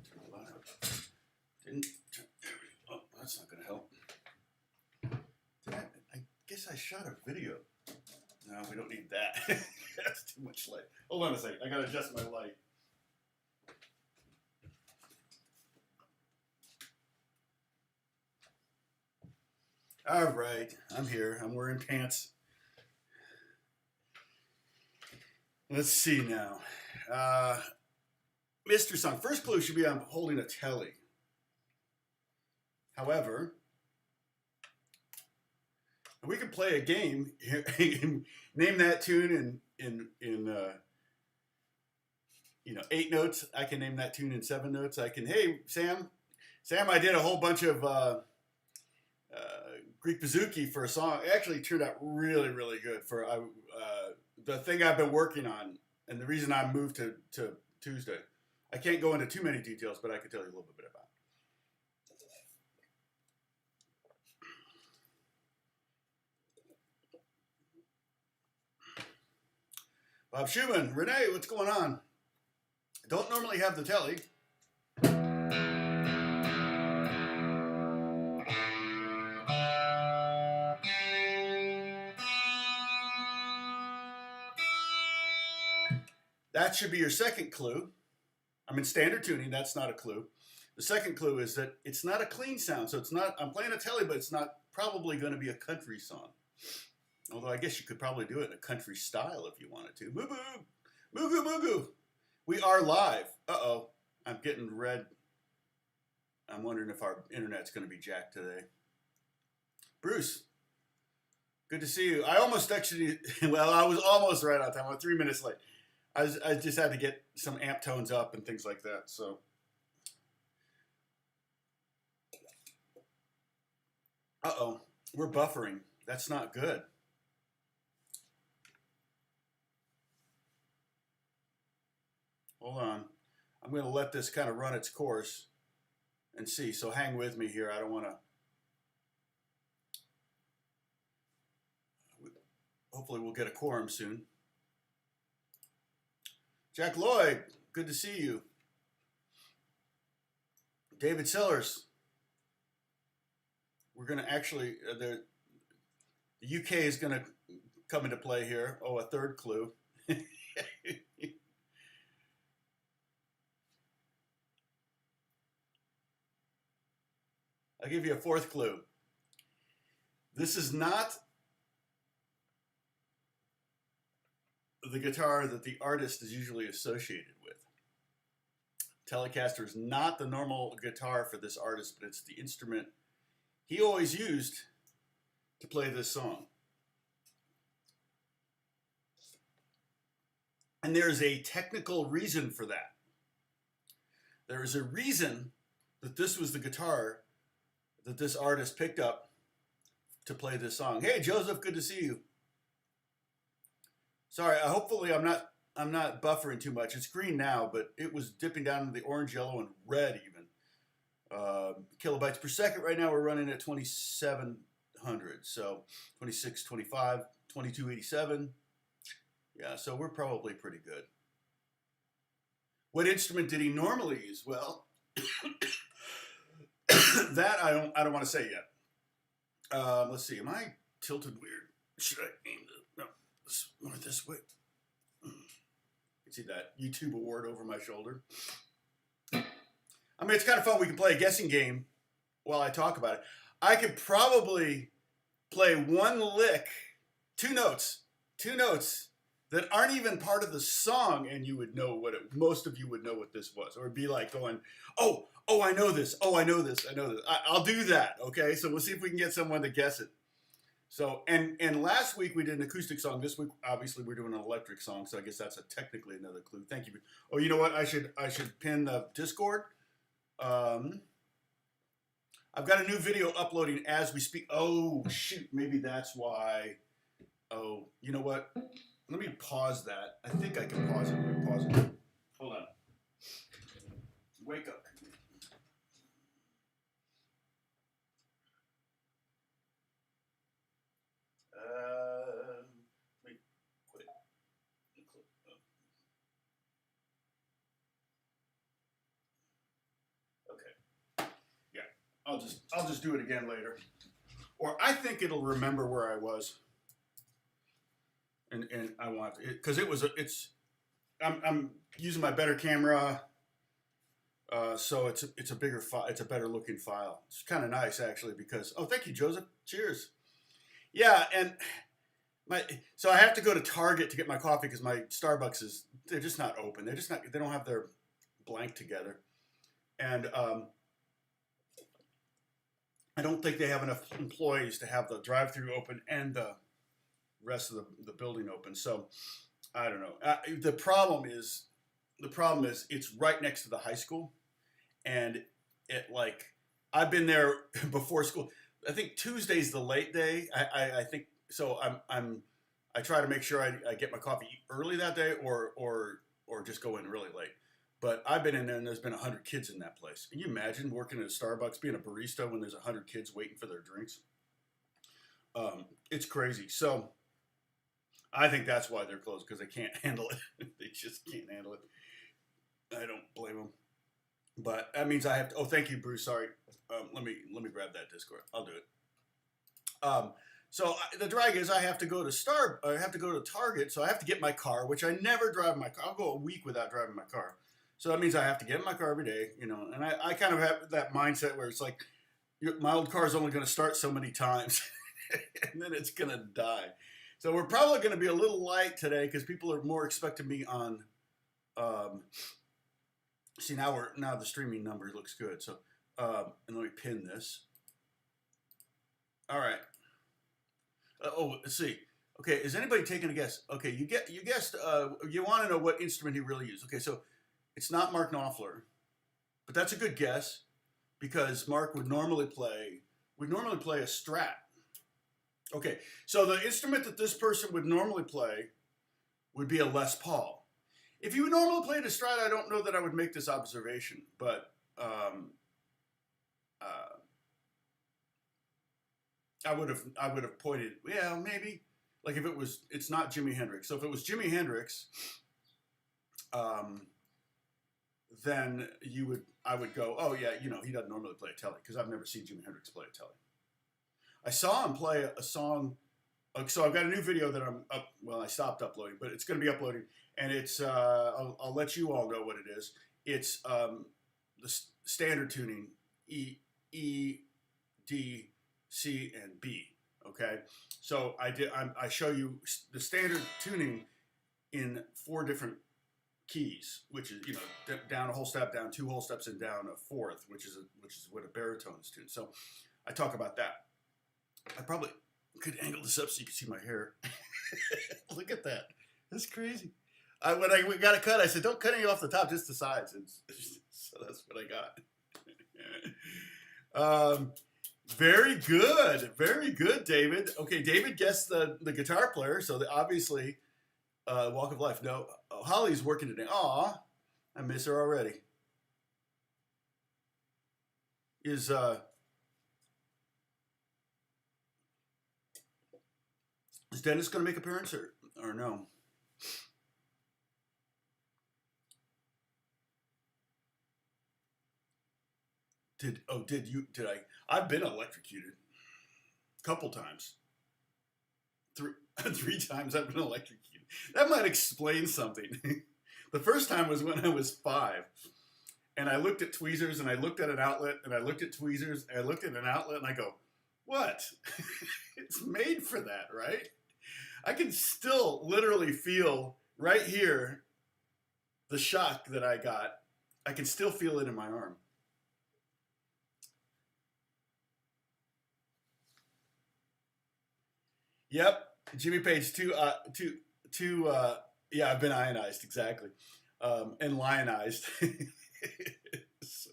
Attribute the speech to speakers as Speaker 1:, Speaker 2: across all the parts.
Speaker 1: Turn the light up. Didn't turn, oh, that's not gonna help. I guess I shot a video. No, we don't need that. That's too much light. Hold on a second. I gotta adjust my light. All right, I'm here. I'm wearing pants. Let's see now. Mr. Song. First clue should be I'm holding a telly. However, we can play a game. Name that tune in 8 notes. I can name that tune in 7 notes. I can. Hey, Sam, I did a whole bunch of Greek bouzouki for a song. It actually turned out really, really good for the thing I've been working on, and the reason I moved to Tuesday. I can't go into too many details, but I can tell you a little bit about it. Bob Schumann, Renee, what's going on? I don't normally have the telly. That should be your second clue. I'm in standard tuning, that's not a clue. The second clue is that it's not a clean sound, so it's not, I'm playing a telly, but it's not probably going to be a country song. Although I guess you could probably do it in a country style if you wanted to. Moo boo, moo goo. We are live. Uh-oh, I'm getting red. I'm wondering if our internet's going to be jacked today. Bruce, good to see you. I almost actually, well, I was almost right on time. I'm 3 minutes late. I just had to get some amp tones up and things like that, so. Uh-oh, we're buffering. That's not good. Hold on. I'm going to let this kind of run its course and see. So hang with me here. I don't want to. Hopefully we'll get a quorum soon. Jack Lloyd, good to see you. David Sellers. We're going to actually, the UK is going to come into play here. Oh, a third clue. I'll give you a fourth clue. This is not the guitar that the artist is usually associated with. Telecaster is not the normal guitar for this artist, but it's the instrument he always used to play this song. And there's a technical reason for that. There is a reason that this was the guitar that this artist picked up to play this song. Hey, Joseph, good to see you. Sorry, hopefully I'm not buffering too much. It's green now, but it was dipping down into the orange, yellow, and red even. Kilobytes per second. Right now we're running at 2,700. So 2625, 2287. Yeah, so we're probably pretty good. What instrument did he normally use? Well, that I don't want to say yet. Let's see. Am I tilted weird? Should I aim the, no, more this way? You see that YouTube award over my shoulder? I mean, it's kind of fun. We can play a guessing game while I talk about it. I could probably play one lick, two notes that aren't even part of the song, and you would know what it, most of you would know what this was. Or it'd be like going, oh, I know this. Oh, I know this. I'll do that, okay? So we'll see if we can get someone to guess it. So, and last week we did an acoustic song. This week, obviously, we're doing an electric song, so I guess that's technically another clue. Thank you. Oh, you know what? I should pin the Discord. I've got a new video uploading as we speak. Oh, shoot. Maybe that's why. Oh, you know what? Let me pause that. I think I can pause it. Let me pause it. Hold on. Wake up. Wait, quit. I'll just do it again later, or I think it'll remember where I was, and I want it because I'm using my better camera, so it's a bigger file, it's a better looking file. It's kind of nice actually because thank you Joseph, cheers. Yeah, and so I have to go to Target to get my coffee because my Starbucks they're just not open. They don't have their blank together, and I don't think they have enough employees to have the drive-through open and the rest of the building open. So I don't know. The problem is it's right next to the high school, and I've been there before school. I think Tuesday's the late day. I think so. I try to make sure I get my coffee early that day, or just go in really late. But I've been in there and there's been 100 kids in that place. Can you imagine working at a Starbucks, being a barista when there's 100 kids waiting for their drinks? It's crazy. So I think that's why they're closed, because they can't handle it. They just can't handle it. I don't blame them. But that means I have to. Oh, thank you, Bruce. Sorry. Let me grab that Discord. I'll do it. So the drag is I have to go to Target. So I have to get my car, which I never drive my car. I'll go a week without driving my car. So that means I have to get in my car every day, and I kind of have that mindset where it's like, my old car is only going to start so many times, and then it's going to die. So we're probably going to be a little light today because people are more expecting me on. See, now the streaming number looks good. So and let me pin this. All right. Let's see. Okay, is anybody taking a guess? Okay, you guessed. You want to know what instrument he really used. Okay, so it's not Mark Knopfler, but that's a good guess because Mark would normally play a Strat. Okay, so the instrument that this person would normally play would be a Les Paul. If you would normally play a Strat, I don't know that I would make this observation, but I would have pointed, yeah, maybe. Like if it's not Jimi Hendrix. So if it was Jimi Hendrix, then I would go, oh yeah, he doesn't normally play a telly, because I've never seen Jimi Hendrix play a telly. I saw him play a song. So I've got a new video that I'm up. Well, I stopped uploading, but it's going to be uploading, and it's I'll let you all know what it is. It's the standard tuning E, D, C, and B. Okay, so I show you the standard tuning in 4 different keys, which is down a whole step, down 2 whole steps, and down a fourth, which is what a baritone is tuned. So I talk about that. I probably could angle this up so you can see my hair. Look at that. That's crazy. When I got a cut, I said, don't cut any off the top, just the sides. So that's what I got. Very good. Very good, David. Okay, David guessed the guitar player, so obviously Walk of Life. No, Holly's working today. Aw, I miss her already. Is Dennis going to make an appearance or no? Did I? I've been electrocuted a couple times. 3 times I've been electrocuted. That might explain something. The first time was when I was 5. And I looked at tweezers, and I looked at an outlet, and I looked at tweezers, and I looked at an outlet, and I go, what? It's made for that, right? I can still literally feel right here the shock that I got. I can still feel it in my arm. Yep, Jimmy Page, two. Yeah, I've been ionized, exactly, and lionized. So,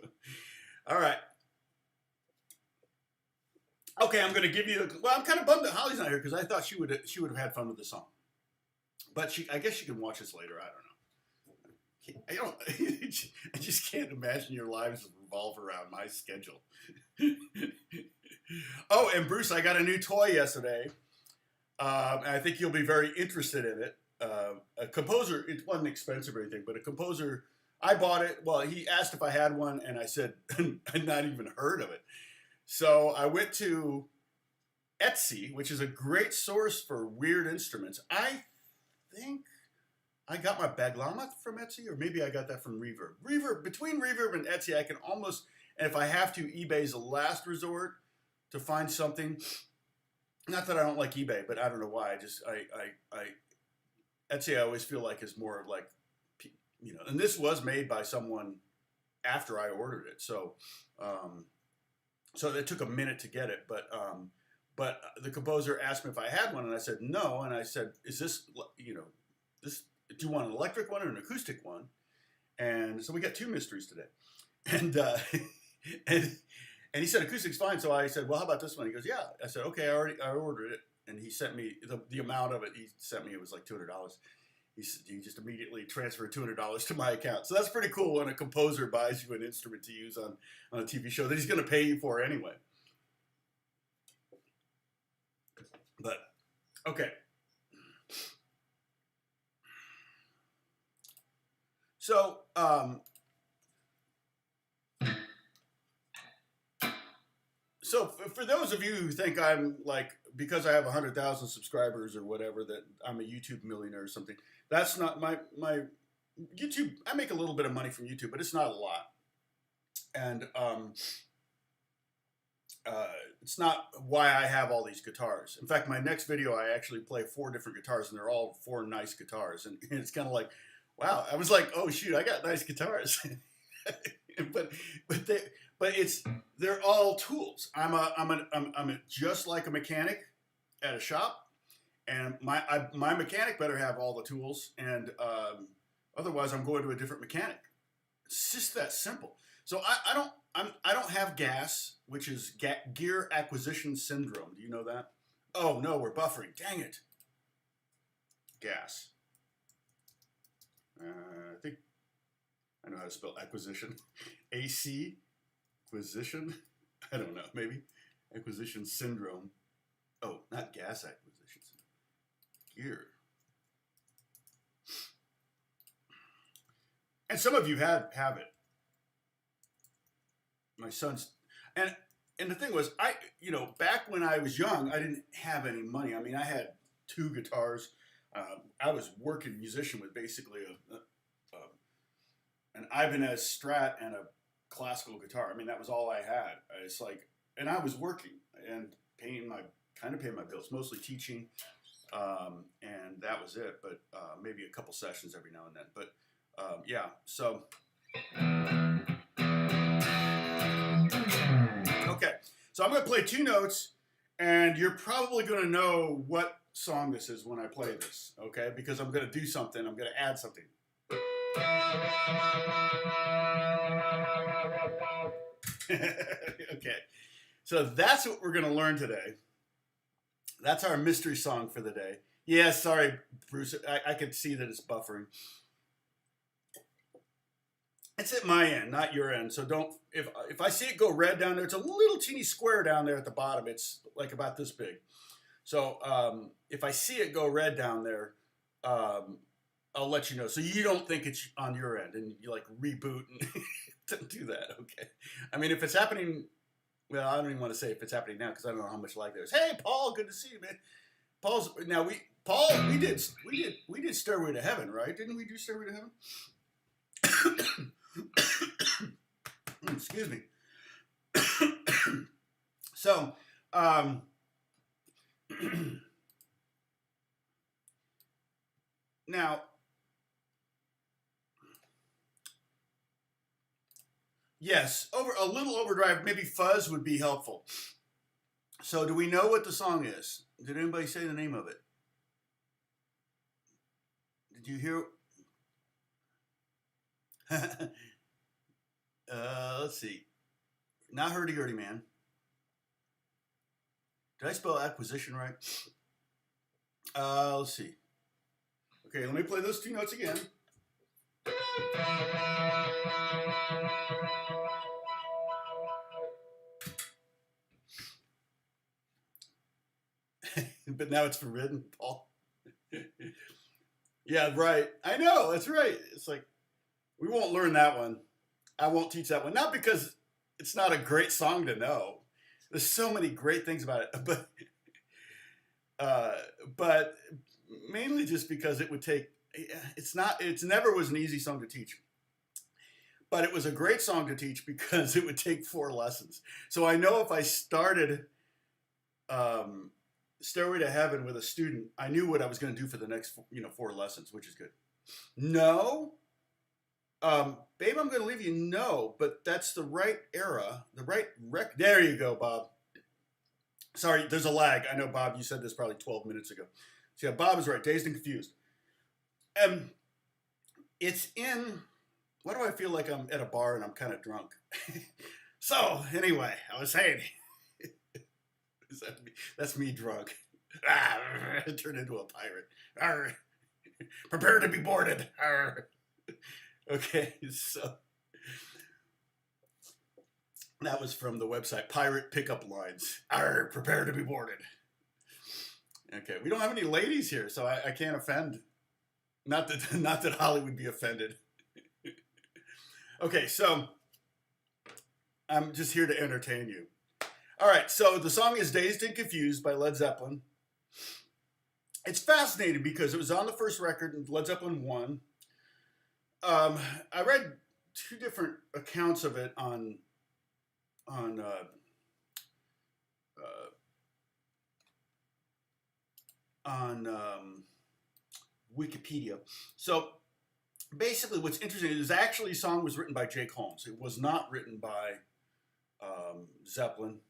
Speaker 1: all right. Okay, I'm going to give you. Well, I'm kind of bummed that Holly's not here because I thought she would have had fun with the song, but I guess she can watch this later. I don't know. I just can't imagine your lives revolve around my schedule. Oh, and Bruce, I got a new toy yesterday. And I think you'll be very interested in it. A composer, it wasn't expensive or anything, but a composer, I bought it. Well, he asked if I had one, and I said, I'd not even heard of it. So I went to Etsy, which is a great source for weird instruments. I think I got my Baglama from Etsy, or maybe I got that from Reverb. Between Reverb and Etsy, I can almost, and if I have to, eBay's the last resort to find something. Not that I don't like eBay, but I don't know why. Etsy I always feel like is more like, you know, and this was made by someone after I ordered it. So, so it took a minute to get it, but the composer asked me if I had one, and I said no, and I said, "Is this, you know, this? Do you want an electric one or an acoustic one?" And so we got two mysteries today, and and he said acoustic's fine. So I said, "Well, how about this one?" He goes, "Yeah." I said, "Okay, I ordered it," and he sent me the amount of it. He sent me, it was like $200. He just immediately transferred $200 to my account. So that's pretty cool when a composer buys you an instrument to use on a TV show that he's going to pay you for anyway. But, okay. So, for those of you who think I'm like, because I have 100,000 subscribers or whatever, that I'm a YouTube millionaire or something, that's not my YouTube. I make a little bit of money from YouTube, but it's not a lot. And it's not why I have all these guitars. In fact, my next video, I actually play 4 different guitars, and they're all 4 nice guitars. And it's kind of like, wow. I was like, oh shoot, I got nice guitars. but they're all tools. I'm just like a mechanic at a shop, and my mechanic better have all the tools, and otherwise I'm going to a different mechanic. It's just that simple. So I don't have GAS, which is gear acquisition syndrome. Do you know that? Oh no, we're buffering. Dang it. GAS. I think I know how to spell acquisition. AC, acquisition. I don't know. Maybe acquisition syndrome. Oh, not gas acquisition. Gear. And some of you have it. My son's, and the thing was, back when I was young, I didn't have any money. I mean, I had 2 guitars. I was working musician with basically an Ibanez Strat and a classical guitar. I mean, that was all I had. It's like, and I was working and paying my bills, mostly teaching, and that was it. But maybe a couple sessions every now and then. But yeah, so. Okay, so I'm going to play 2 notes, and you're probably going to know what song this is when I play this, okay? Because I'm going to do something. I'm going to add something. Okay, so that's what we're going to learn today. That's our mystery song for the day. Yeah, sorry, Bruce. I can see that it's buffering. It's at my end, not your end. So don't, if I see it go red down there, it's a little teeny square down there at the bottom. It's like about this big. So if I see it go red down there, I'll let you know. So you don't think it's on your end and you like reboot and don't do that. Okay. I mean, if it's happening, well, I don't even want to say if it's happening now because I don't know how much lag there is. Hey, Paul, good to see you, man. We did Stairway to Heaven, right? Didn't we do Stairway to Heaven? Excuse me. So, now, yes, a little overdrive, maybe fuzz would be helpful. So, do we know what the song is? Did anybody say the name of it? Did you hear? Let's see. Not hurdy-gurdy, man. Did I spell acquisition right? Let's see. Okay, let me play those 2 notes again. But now it's forbidden, Paul. Yeah, right. I know, that's right. It's like, we won't learn that one. I won't teach that one. Not because it's not a great song to know. There's so many great things about it, uh, but mainly just because it would take. It's never was an easy song to teach, but it was a great song to teach because it would take 4 lessons. So I know if I started Stairway to Heaven with a student, I knew what I was going to do for the next 4 lessons, which is good. No, babe, I'm going to leave you. No, but that's the right era, the right There you go, Bob. Sorry, there's a lag. I know, Bob, you said this probably 12 minutes ago. So yeah, Bob is right. Dazed and Confused. It's in. Why do I feel like I'm at a bar and I'm kind of drunk? So anyway, I was saying, that's me drunk. Turned into a pirate. Prepare to be boarded. Okay, so that was from the website Pirate Pickup Lines. Prepare to be boarded. Okay, we don't have any ladies here, so I can't offend. Not that Holly would be offended. Okay, so I'm just here to entertain you. All right, so the song is Dazed and Confused by Led Zeppelin. It's fascinating because it was on the first record and Led Zeppelin 1. I read 2 different accounts of it on Wikipedia. So basically what's interesting is actually the song was written by Jake Holmes. It was not written by Zeppelin.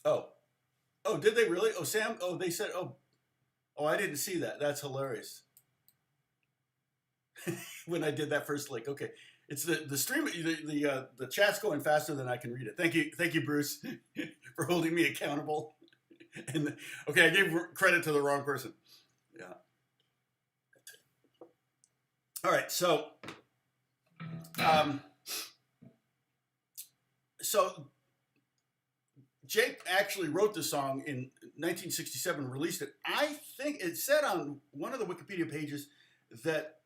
Speaker 1: Oh, did they really? Oh, Sam, they said, I didn't see that. That's hilarious. When I did that first link. Okay. It's the stream, the chat's going faster than I can read it. Thank you, Bruce, for holding me accountable. And okay, I gave credit to the wrong person. Yeah. All right, so Jake actually wrote the song in 1967, released it. I think it said on one of the Wikipedia pages that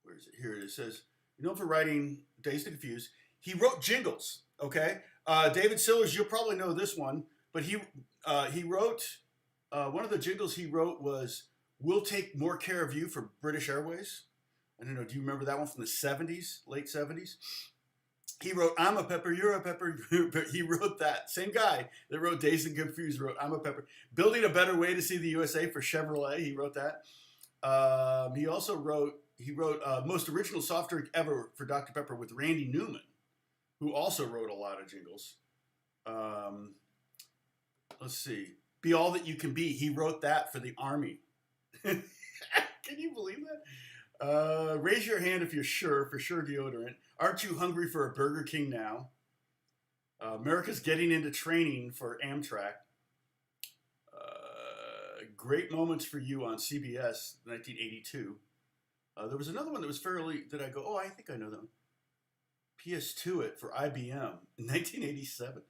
Speaker 1: where is it? Here it is. It says, known for writing Dazed and Confused. He wrote jingles, okay? David Sillers, you'll probably know this one, but he wrote, one of the jingles he wrote was, "We'll Take More Care of You" for British Airways. I don't know, do you remember that one from the 70s, late 70s? He wrote, "I'm a pepper, you're a pepper." He wrote that. Same guy that wrote Dazed and Confused wrote, "I'm a pepper." "Building a Better Way to See the USA" for Chevrolet. He wrote that. He also wrote "Most Original Soft Drink Ever" for Dr. Pepper with Randy Newman, who also wrote a lot of jingles. Let's see. "Be All That You Can Be." He wrote that for the Army. Can you believe that? "Raise Your Hand If You're Sure" for Sure Deodorant. "Aren't You Hungry for a Burger King Now?" "America's Getting Into Training" for Amtrak. "Great Moments for You" on CBS, 1982. There was another one that was that I go, I think I know that one. "PS2 It" for IBM in 1987.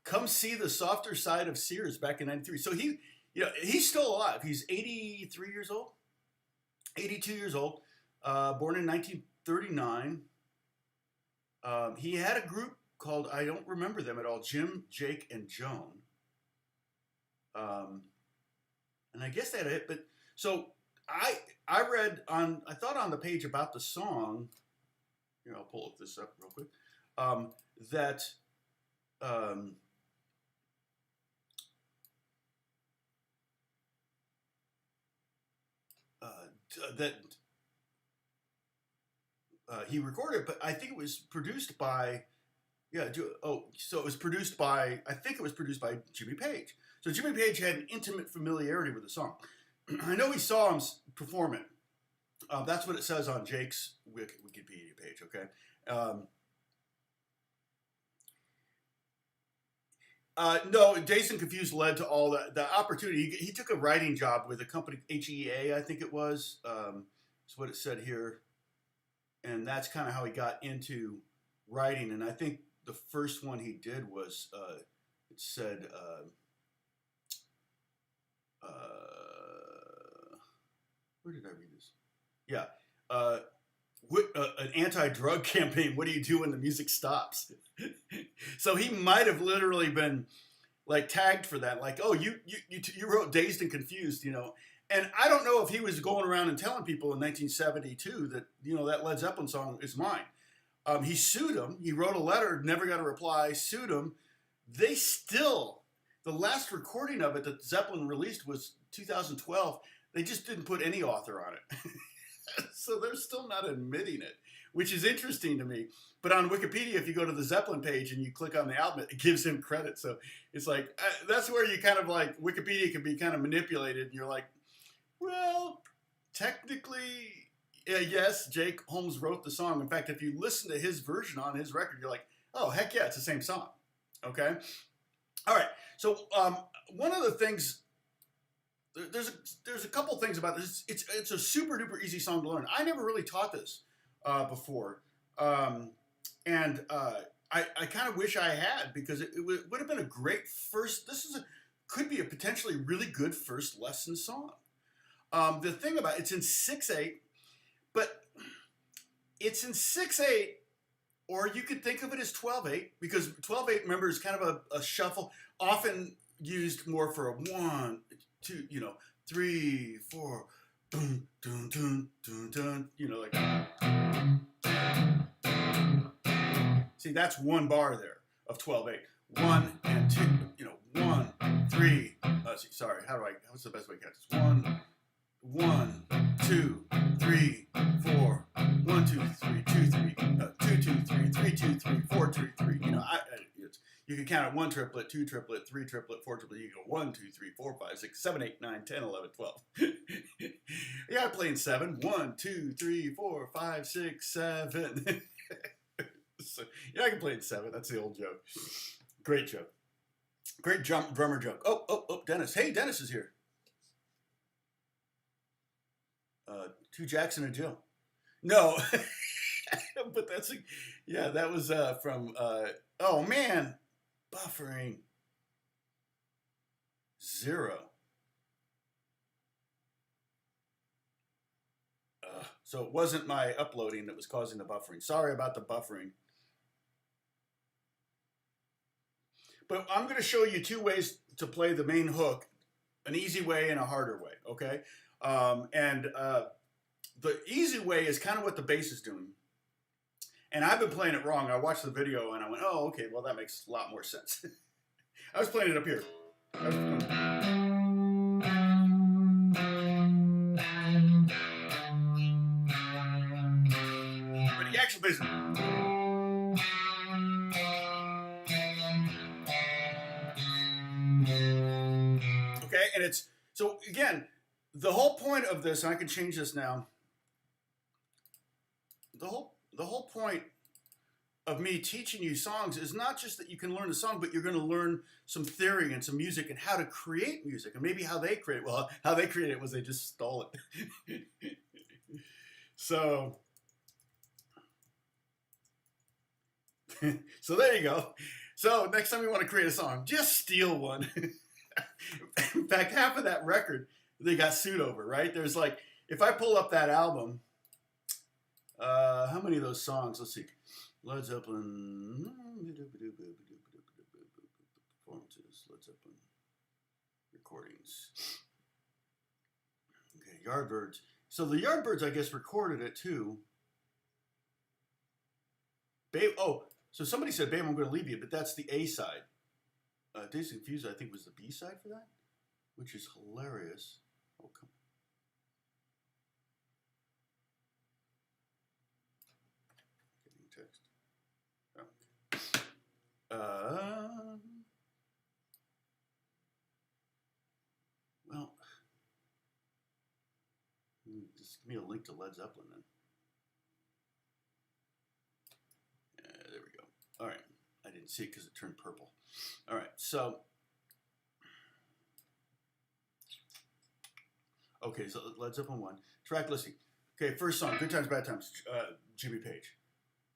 Speaker 1: "Come See the Softer Side of Sears" back in 93. So he's still alive. He's 83 years old, 82 years old, born in 1939. He had a group called, I don't remember them at all, Jim, Jake, and Joan. And I guess they had a hit, but so I thought on the page about the song, here, I'll pull this up real quick, that he recorded, but I think it was produced by, so it was produced by, I think it was produced by Jimmy Page. So Jimmy Page had an intimate familiarity with the song. I know he saw him perform it. That's what it says on Jake's Wikipedia page, okay? No, Dazed and Confused led to all the opportunity. He took a writing job with a company, HEA, I think it was. That's what it said here. And that's kind of how he got into writing. And I think the first one he did was, it said, where did I read this? Yeah. uh, an anti-drug campaign. What do you do when the music stops? So he might have literally been like tagged for that. Like, oh, you wrote Dazed and Confused, you know. And I don't know if he was going around and telling people in 1972 that, you know, that Led Zeppelin song is mine. He sued him. He wrote a letter, never got a reply, sued him. They still, the last recording of it that Zeppelin released was 2012. They just didn't put any author on it. So they're still not admitting it, which is interesting to me. But on Wikipedia, if you go to the Zeppelin page and you click on the album, it gives him credit. So it's like, that's where you kind of like, Wikipedia can be kind of manipulated. And you're like, well, technically, yes, Jake Holmes wrote the song. In fact, if you listen to his version on his record, you're like, oh, heck yeah, it's the same song. Okay? All right. So one of the things, there's a couple things about this. It's a super duper easy song to learn. I never really taught this before. I kind of wish I had, because it would have been a great first, could be a potentially really good first lesson song. The thing about it's in 6/8, but it's in 6/8, or you could think of it as 12/8, because 12/8, remember, is kind of a shuffle, often used more for a 1, 2, 3, 4, dun, dun, dun, dun, dun, like. See, that's one bar there of 12/8. 1 and 2, 1, 3. Sorry, what's the best way to count this? 1, 2, 3, 4. 1, 2, 3, 2, 3. 2, 2, 3, 3, 2, 3, 4, 2, 3. You can count it 1 triplet, 2 triplet, 3 triplet, 4 triplet. You go 1, 2, 3, 4, 5, 6, 7, 8, 9, 10, 11, 12. Yeah, I play in 7. 1, 2, 3, 4, 5, 6, 7. So, yeah, I can play in 7. That's the old joke. Great joke. Great drummer joke. Oh, Dennis. Hey, Dennis is here. 2 Jackson and Jill. No. But that was from, oh man, buffering 0. So it wasn't my uploading that was causing the buffering. Sorry about the buffering. But I'm going to show you 2 ways to play the main hook, an easy way and a harder way, okay? The easy way is kind of what the bass is doing. And I've been playing it wrong. I watched the video and I went, oh, okay, well, that makes a lot more sense. I was playing it up here. But the actual bass. Okay, and it's, so again, the whole point of this, and I can change this now, the whole point of me teaching you songs is not just that you can learn the song, but you're going to learn some theory and some music and how to create music, and maybe how they create it. Well, how they create it was they just stole it. So there you go. So next time you want to create a song, just steal one. In fact, half of that record they got sued over, right? There's like, if I pull up that album, how many of those songs? Let's see. Led Zeppelin performances, Led Zeppelin recordings. Okay, Yardbirds. So the Yardbirds, I guess, recorded it too. Babe, so somebody said, "Babe, I'm going to leave you," but that's the A side. Dazed and Confused, I think, was the B side for that, which is hilarious. Oh, come on. Text. Well, just give me a link to Led Zeppelin then. There we go. All right. I didn't see it because it turned purple. All right. So, okay. So Led Zeppelin 1. Track listing. Okay. First song, Good Times, Bad Times, Jimmy Page.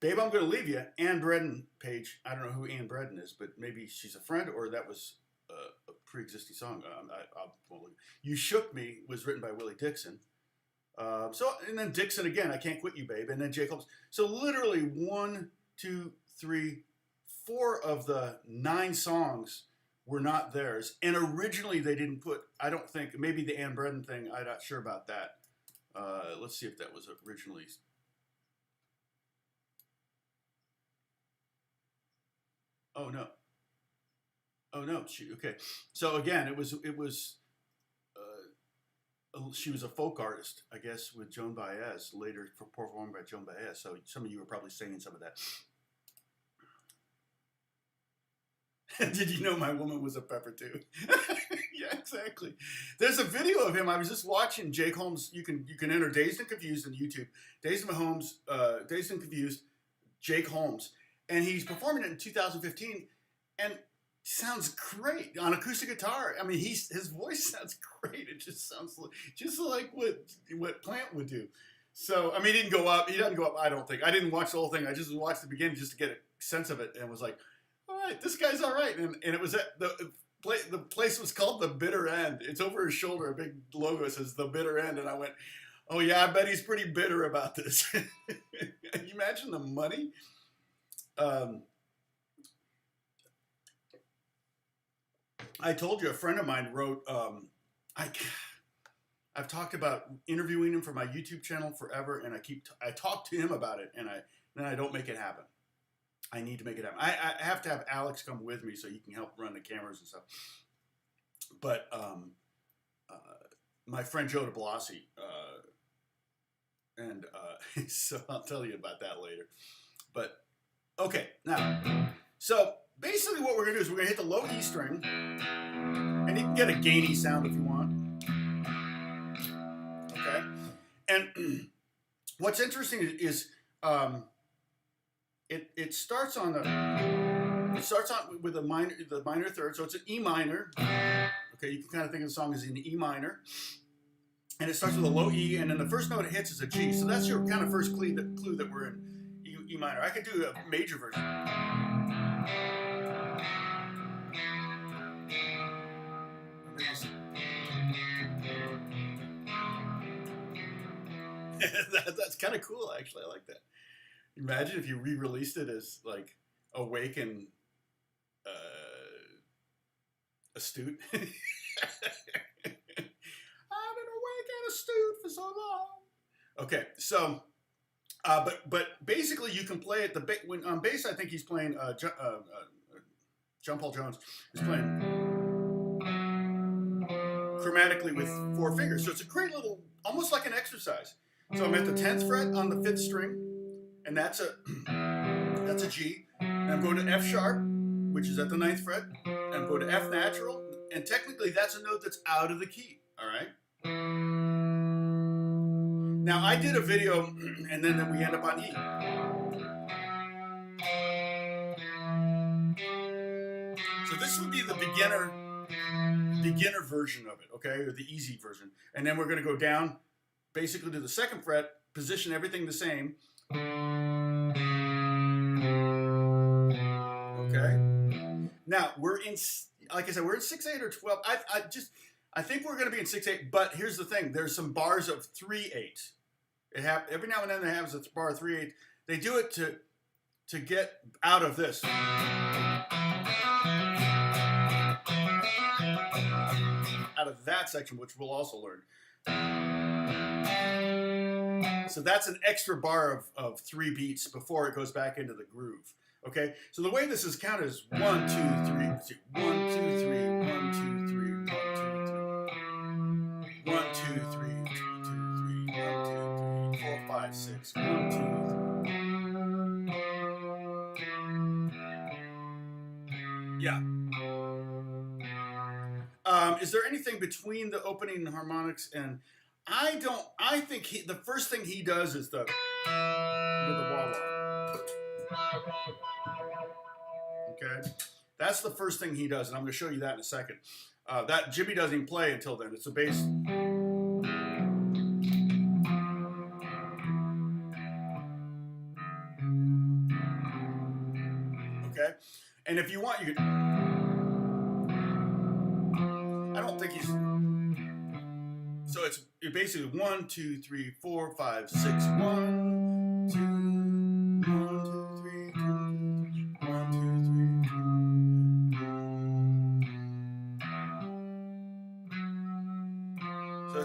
Speaker 1: Babe, I'm Going to Leave You, Ann Bredon Page. I don't know who Ann Bredon is, but maybe she's a friend, or that was a pre-existing song. You Shook Me was written by Willie Dixon. And then Dixon again, I Can't Quit You, Babe, and then Jake Holmes. So literally 1, 2, 3, 4 of the 9 songs were not theirs. And originally they didn't put, I don't think, maybe the Ann Bredon thing, I'm not sure about that. Let's see if that was originally. Oh no. Oh no. Okay. So again, it was she was a folk artist, I guess, with Joan Baez, later performed by Joan Baez. So some of you were probably singing some of that. Did you know my woman was a pepper too? Yeah, exactly. There's a video of him. I was just watching Jake Holmes. You can enter Dazed and Confused on YouTube. Dazed and Confused, Jake Holmes, and he's performing it in 2015, and sounds great on acoustic guitar. I mean, his voice sounds great. It just sounds like what Plant would do. So, I mean, he doesn't go up, I don't think. I didn't watch the whole thing. I just watched the beginning just to get a sense of it, and was like, all right, this guy's all right. And it was at the place was called The Bitter End. It's over his shoulder, a big logo says The Bitter End, and I went, oh yeah, I bet he's pretty bitter about this. Can you imagine the money? I told you a friend of mine wrote, I've talked about interviewing him for my YouTube channel forever, and I talk to him about it, and then I don't make it happen. I need to make it happen. I have to have Alex come with me so he can help run the cameras and stuff. But my friend Joe DeBlasi, so I'll tell you about that later. But okay, now, so basically what we're gonna do is we're gonna hit the low E string, and you can get a gainy sound if you want. Okay, and what's interesting is it starts on with the minor third, so it's an E minor. Okay, you can kind of think of the song as in E minor, and it starts with a low E, and then the first note it hits is a G. So that's your kind of first clue that we're in E minor. I could do a major version. That's kind of cool, actually. I like that. Imagine if you re-released it as like Awake and Astute. I've been awake and astute for so long. Okay, so but basically you can play it when on bass. I think he's playing John Paul Jones is playing chromatically with 4 fingers. So it's a great little, almost like an exercise. So I'm at the 10th fret on the 5th string, and that's a G. And I'm going to F sharp, which is at the 9th fret, and I'm going to F natural, and technically that's a note that's out of the key. All right. Now I did a video, and then we end up on E. So this would be the beginner version of it, okay, or the easy version. And then we're going to go down basically to the 2nd fret, position everything the same. Okay. Now we're in, like I said, we're in 6/8 or 12. I think we're going to be in 6/8, but here's the thing: there's some bars of 3/8. Every now and then they have a bar of 3/8. They do it to get out of this. Out of that section, which we'll also learn. So that's an extra bar of 3 beats before it goes back into the groove. Okay, so the way this is counted is 1, 2, 3, 1, 2, 3, 1, 2, 3, 1, 2, 3, 1, 2, 3, 1, 2, 3, 1, 2, 3, 4, 5, 6, 1, 2, 3. Yeah. Is there anything between the opening harmonics and I think the first thing he does is with the wah wah. Okay, that's the first thing he does, and I'm going to show you that in a second. That Jimmy doesn't even play until then. It's a bass. Okay, and if you want, you can. I don't think he's. So it's basically 1, 2, 3, 4, 5, 6, 1, 2, 1, 2, 3, 1, 2, 3. So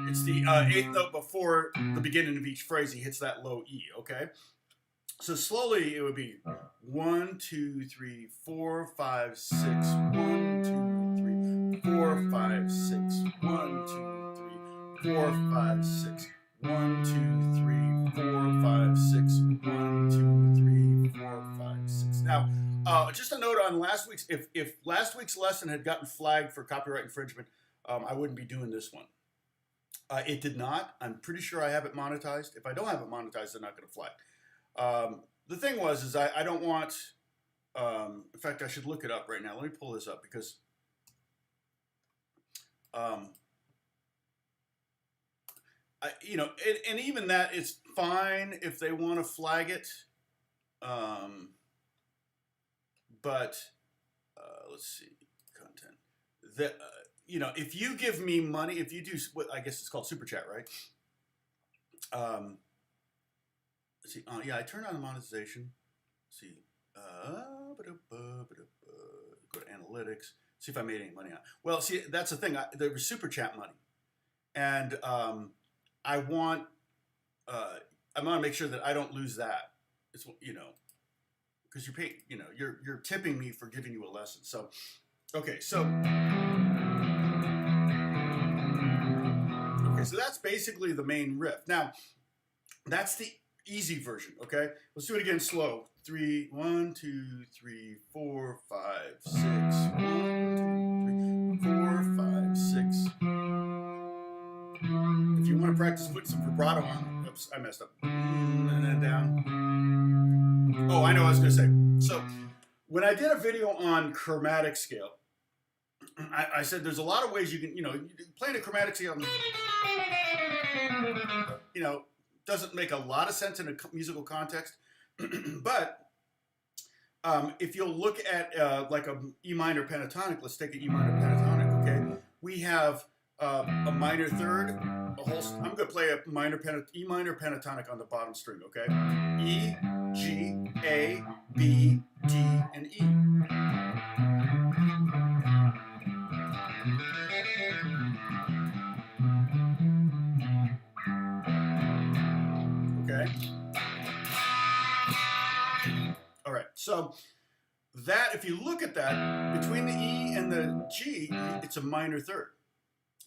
Speaker 1: it's the eighth note before the beginning of each phrase. He hits that low E. Okay. So slowly it would be 1, 2, 3, 4, 5, 6, 1, 2, 3, 4, 5, 6, 1, 2, 3, 4, 5, 6, 1, 2, 3, 4, 5, 6, 1, 2, 3, 4, 5, 6. Now, just a note on last week's, if last week's lesson had gotten flagged for copyright infringement, I wouldn't be doing this one. It did not. I'm pretty sure I have it monetized. If I don't have it monetized, they're not going to flag. The thing is I don't want, in fact, I should look it up right now. Let me pull this up because, you know, and even that is fine if they want to flag it. But let's see, content. You know, if you give me money, if you do what I guess it's called super chat, right? Let's see, yeah, I turned on the monetization. Let's see, go to analytics. See if I made any money on it. Well, see, that's the thing. There was super chat money, and I want to make sure that I don't lose that. It's, you know, because you're paying, you know, you're tipping me for giving you a lesson. So, okay, so that's basically the main riff. Now, that's the easy version. Okay, let's do it again slow. 3, 1, 2, 3, 4, 5, 6. 1, 2, 3, 4, 5, 6. If you want to practice putting some vibrato on, oops, I messed up. And then down. Oh, I know what I was going to say. So, when I did a video on chromatic scale, I said there's a lot of ways you can, you know, playing a chromatic scale, you know, doesn't make a lot of sense in a musical context, but if you'll look at like a E minor pentatonic, let's take an E minor pentatonic, okay? We have a minor third, a whole. I'm going to play a E minor pentatonic on the bottom string, okay? E, G, A, B, D, and E. Okay. All right. So that, if you look at that, between the E and the G, it's a minor third.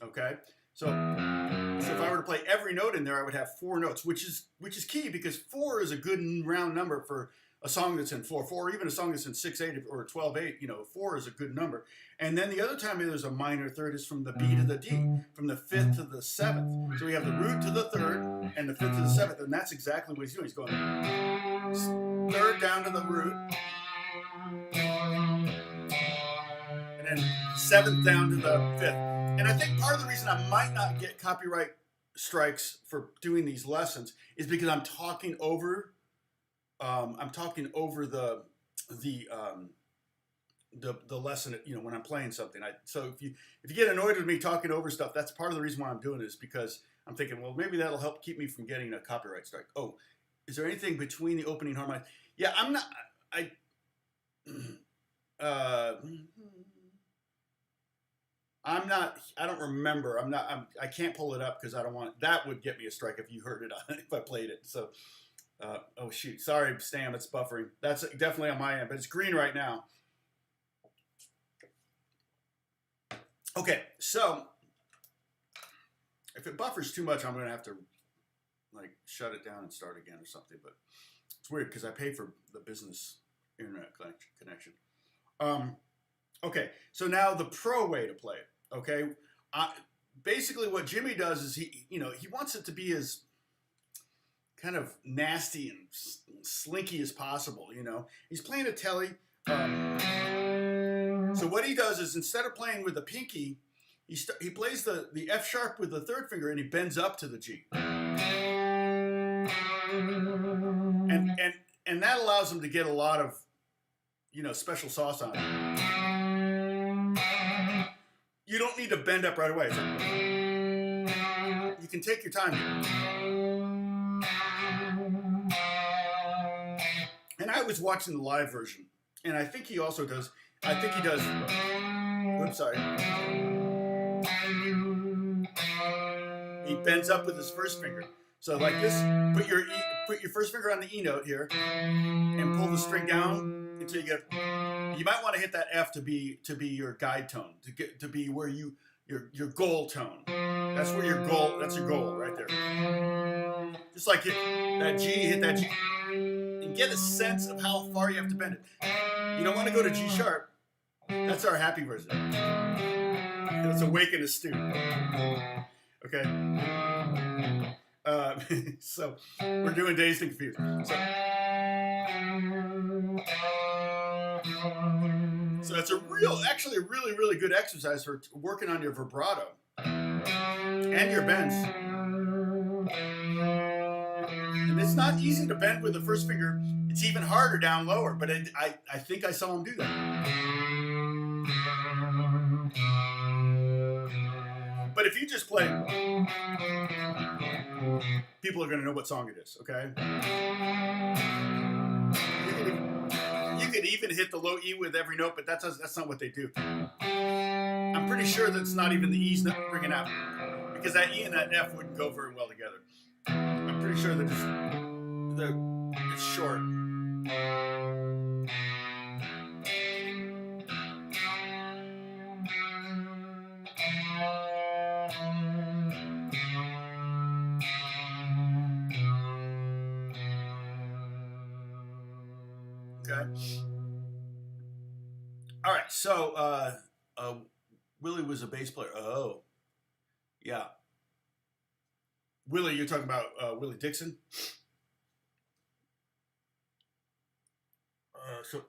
Speaker 1: Okay. So if I were to play every note in there, I would have 4 notes, which is key because 4 is a good round number for a song that's in 4/4, or even a song that's in 6/8 or 12/8. You know, 4 is a good number. And then the other time there's a minor third is from the B to the D, from the 5th to the 7th. So we have the root to the 3rd and the 5th to the 7th, and that's exactly what he's doing. He's going 3rd down to the root, and then 7th down to the 5th. And I think part of the reason I might not get copyright strikes for doing these lessons is because I'm talking over the lesson, you know, when I'm playing something. So if you get annoyed with me talking over stuff, that's part of the reason why I'm doing this, because I'm thinking, well, maybe that'll help keep me from getting a copyright strike. Oh, is there anything between the opening harmonics? Yeah, I don't remember. I can't pull it up because I don't want, that would get me a strike if you heard it on if I played it. So, oh shoot, sorry, Stam, it's buffering. That's definitely on my end, but it's green right now. Okay, so if it buffers too much, I'm going to have to like shut it down and start again or something. But it's weird because I pay for the business internet connection. Okay, so now the pro way to play it. Okay, basically what Jimmy does is he wants it to be as kind of nasty and slinky as possible. You know, he's playing a telly. So what he does is, instead of playing with the pinky, he plays the F sharp with the 3rd finger, and he bends up to the G. And that allows him to get a lot of, you know, special sauce on it. you don't need to bend up right away. So you can take your time. And I was watching the live version, and I think he also does. I think he does. Oops, sorry. He bends up with his first finger. So like this, put your first finger on the E note here, and pull the string down until you get. You might want to hit that F to be your guide tone, to be where your goal tone. That's where your goal. That's your goal right there. Just like that G, hit that G, and get a sense of how far you have to bend it. You don't want to go to G sharp. That's our happy version. Let's awaken a student. Okay. So we're doing Dazed and Confused. So it's actually a really good exercise for working on your vibrato and your bends. And it's not easy to bend with the first finger. It's even harder down lower, but I think I saw him do that. But if you just play, people are going to know what song it is, okay? You could even hit the low E with every note, but that's not what they do. I'm pretty sure that's not even the E's not ringing out, because that E and that F wouldn't go very well together. I'm pretty sure it's short. Okay. All right. So Willie was a bass player. Oh, yeah. Willie, you're talking about Willie Dixon. So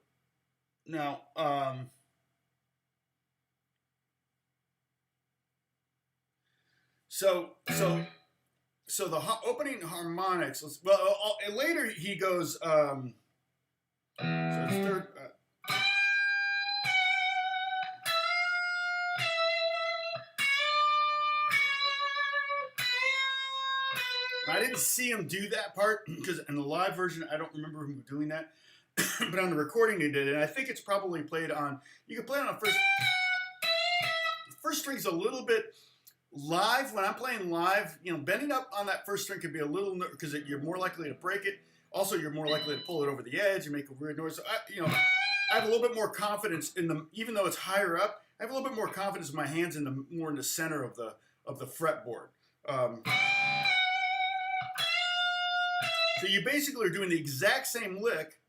Speaker 1: now, so the opening harmonics. Well, later he goes. So it's third. I didn't see him do that part because in the live version, I don't remember him doing that. But on the recording, he did it. And I think it's probably played on. You can play it on first string's a little bit live. When I'm playing live, bending up on that first string could be a little because you're more likely to break it. Also, you're more likely to pull it over the edge and make a weird noise. So I have a little bit more confidence even though it's higher up. I have a little bit more confidence in my hands more in the center of the fretboard. So you basically are doing the exact same lick.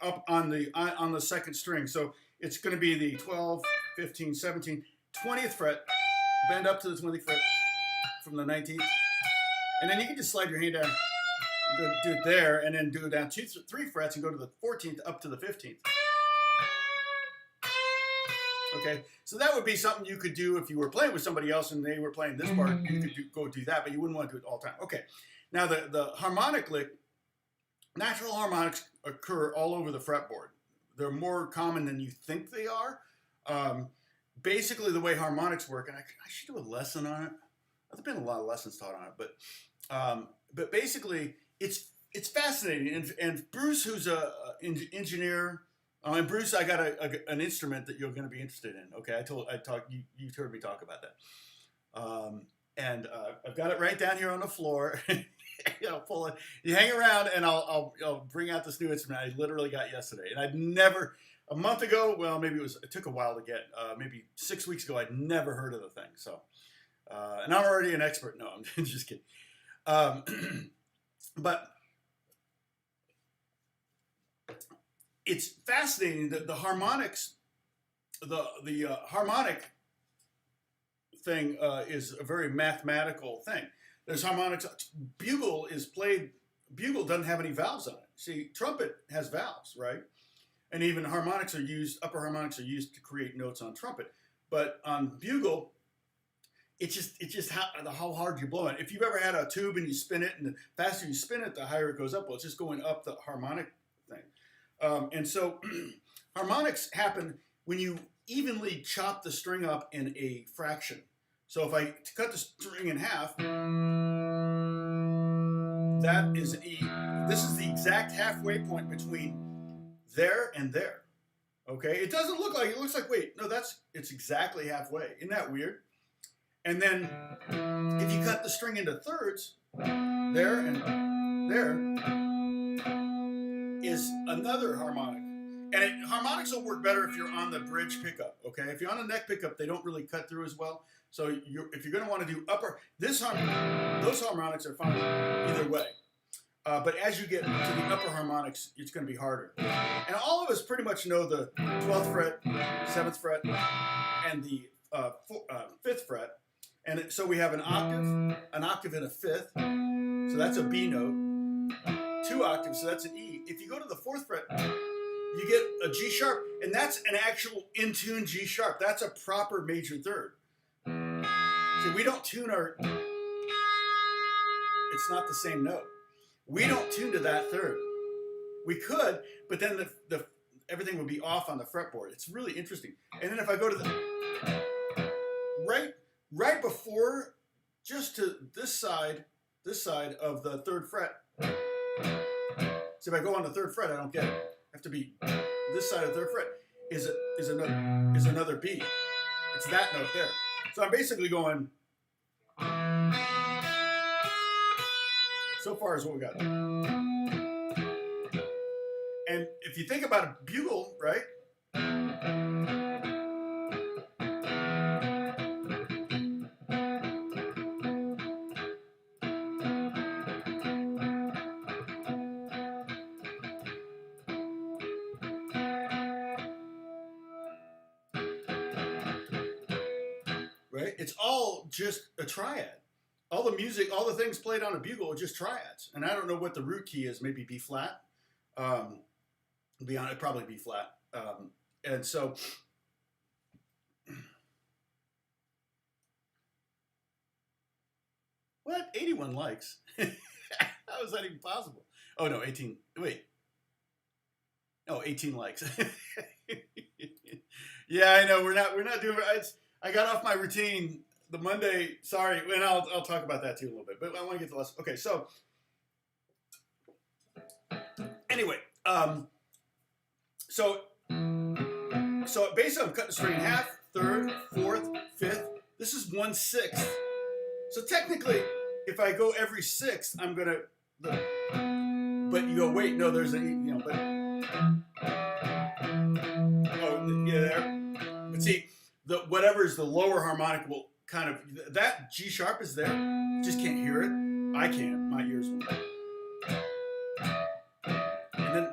Speaker 1: Up on the second string. So it's going to be the 12, 15, 17, 20th fret, bend up to the 20th fret from the 19th. And then you can just slide your hand down, do it there, and then do it down 3 frets and go to the 14th up to the 15th. Okay, so that would be something you could do if you were playing with somebody else and they were playing this part. You could go do that, but you wouldn't want to do it all the time. Okay, now the harmonic lick, natural harmonics occur all over the fretboard. They're more common than you think they are. Basically, the way harmonics work, and I should do a lesson on it. There's been a lot of lessons taught on it, but basically, it's fascinating. And Bruce, who's an engineer. And Bruce, I got an instrument that you're going to be interested in. Okay, you heard me talk about that. And I've got it right down here on the floor. Pull it. You hang around, and I'll bring out this new instrument I literally got yesterday. And I'd never, a month ago, well, maybe it took a while to get. Maybe 6 weeks ago, I'd never heard of the thing. So, and I'm already an expert. No, I'm just kidding. But it's fascinating that the harmonics, the harmonic thing is a very mathematical thing. There's harmonics. Bugle doesn't have any valves on it. See, trumpet has valves, right? And even upper harmonics are used to create notes on trumpet. But on bugle, it's just how hard you blow it. If you've ever had a tube and you spin it, and the faster you spin it, the higher it goes up. Well, it's just going up the harmonic thing. And so harmonics happen when you evenly chop the string up in a fraction. So if I cut the string in half, that is an E. This is the exact halfway point between there and there. Okay, it doesn't look like, it looks like, wait, no, it's exactly halfway. Isn't that weird? And then if you cut the string into thirds, there and there is another harmonic. And harmonics will work better if you're on the bridge pickup, okay? If you're on the neck pickup, they don't really cut through as well. So if you're going to want to do upper, those harmonics are fine either way. But as you get to the upper harmonics, it's going to be harder. And all of us pretty much know the 12th fret, 7th fret, and the 5th fret. And so we have an octave and a fifth. So that's a B note. 2 octaves, so that's an E. If you go to the 4th fret, you get a G sharp, and that's an actual in tune G sharp. That's a proper major third. See, we don't tune our, it's not the same note. We don't tune to that third. We could, but then everything would be off on the fretboard. It's really interesting. And then if I go to the right before, just to this side of the 3rd fret. So if I go on the 3rd fret, I don't get it. I have to be this side of the 3rd fret is another B. It's that note there. So I'm basically going. So far is what we got. And if you think about a bugle, right? Right? It's all just a triad. All the music, all the things played on a bugle are just triads. And I don't know what the root key is, maybe B flat. It'd probably B flat. And so, what? 81 likes. How is that even possible? Oh no, 18, wait. Oh, 18 likes. Yeah, I know, we're not doing, I got off my routine the Monday, sorry, and I'll talk about that too a little bit, but I want to get to the lesson. Okay, so anyway, so basically I'm cutting the string in half, 3rd, 4th, 5th. This is 1/6. So technically, if I go every 6th, I'm gonna. But you go, wait, no, there's a, but oh yeah, there. But see, whatever is the lower harmonic will kind of, that G sharp is there, just can't hear it. I can't, my ears will. And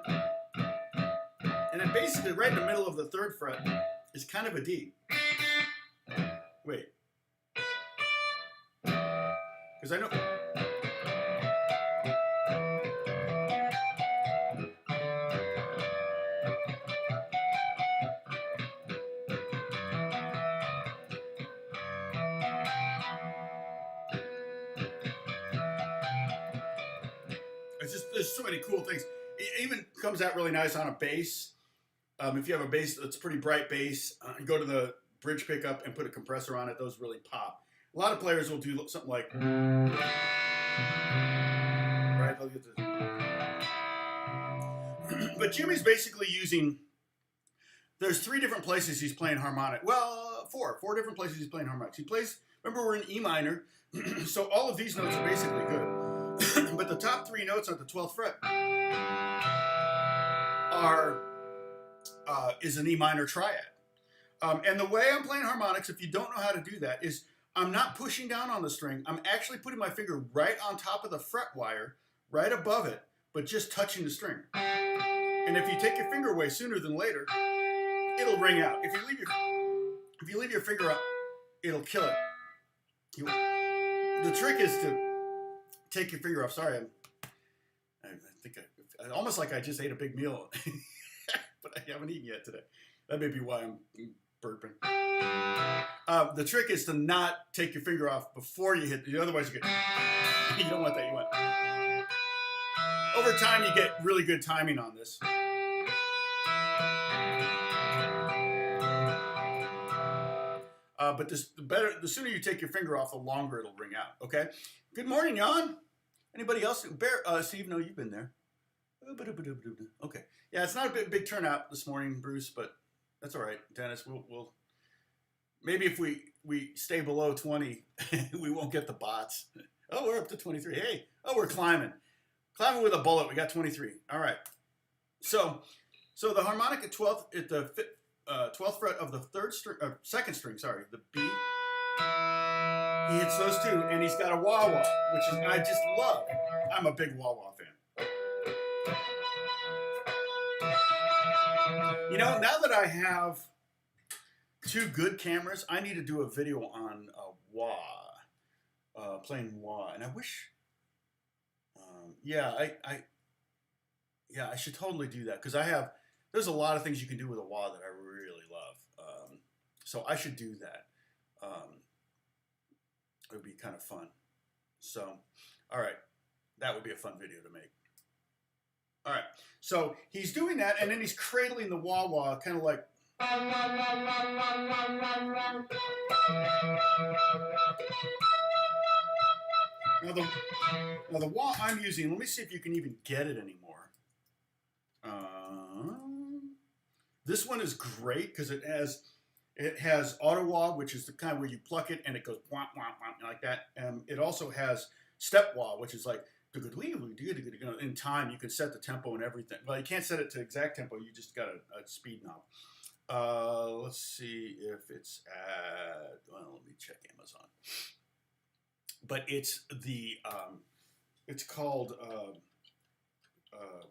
Speaker 1: then basically right in the middle of the 3rd fret is kind of a D. Wait. Because I know. There's so many cool things. It even comes out really nice on a bass. If you have a bass that's pretty bright bass, you go to the bridge pickup and put a compressor on it. Those really pop. A lot of players will do something like, right? They'll get this. But Jimmy's basically using. There's 3 different places he's playing harmonic. Well, 4 different places he's playing harmonics. He plays. Remember, we're in E minor, so all of these notes are basically good. But the top 3 notes on the 12th fret is an E minor triad. And the way I'm playing harmonics, if you don't know how to do that, is I'm not pushing down on the string. I'm actually putting my finger right on top of the fret wire, right above it, but just touching the string. And if you take your finger away sooner than later, it'll ring out. If you leave your finger up, it'll kill it. The trick is to take your finger off. Sorry, I think I almost like I just ate a big meal, but I haven't eaten yet today. That may be why I'm burping. The trick is to not take your finger off before you hit. Otherwise, you don't want that. You want. Over time, you get really good timing on this. But the sooner you take your finger off, the longer it'll ring out. Okay. Good morning, Jan. Anybody else? Steve, no, you've been there. Okay. Yeah, it's not a big turnout this morning, Bruce, but that's all right. Dennis, we'll maybe if we stay below 20, we won't get the bots. Oh, we're up to 23. Hey, oh, we're climbing with a bullet. We got 23. All right. So the harmonic at 12th at the 12th fret of the second string, sorry, the B. He hits those two, and he's got a wah-wah, which is I just love. I'm a big wah-wah fan. You know, now that I have 2 good cameras, I need to do a video on wah, playing wah, and I wish. I should totally do that because there's a lot of things you can do with a wah that I really love. So I should do that. It would be kind of fun. So, all right, that would be a fun video to make. All right, so he's doing that, and then he's cradling the wah-wah, kind of like. Now the wah I'm using, let me see if you can even get it anymore. This one is great because it has auto wah, which is the kind where you pluck it and it goes wah, wah, wah, like that. It also has step wah, which is like in time you can set the tempo and everything. Well, you can't set it to exact tempo. You just got a speed knob. Let's see if it's at. Well, let me check Amazon. But it's the it's called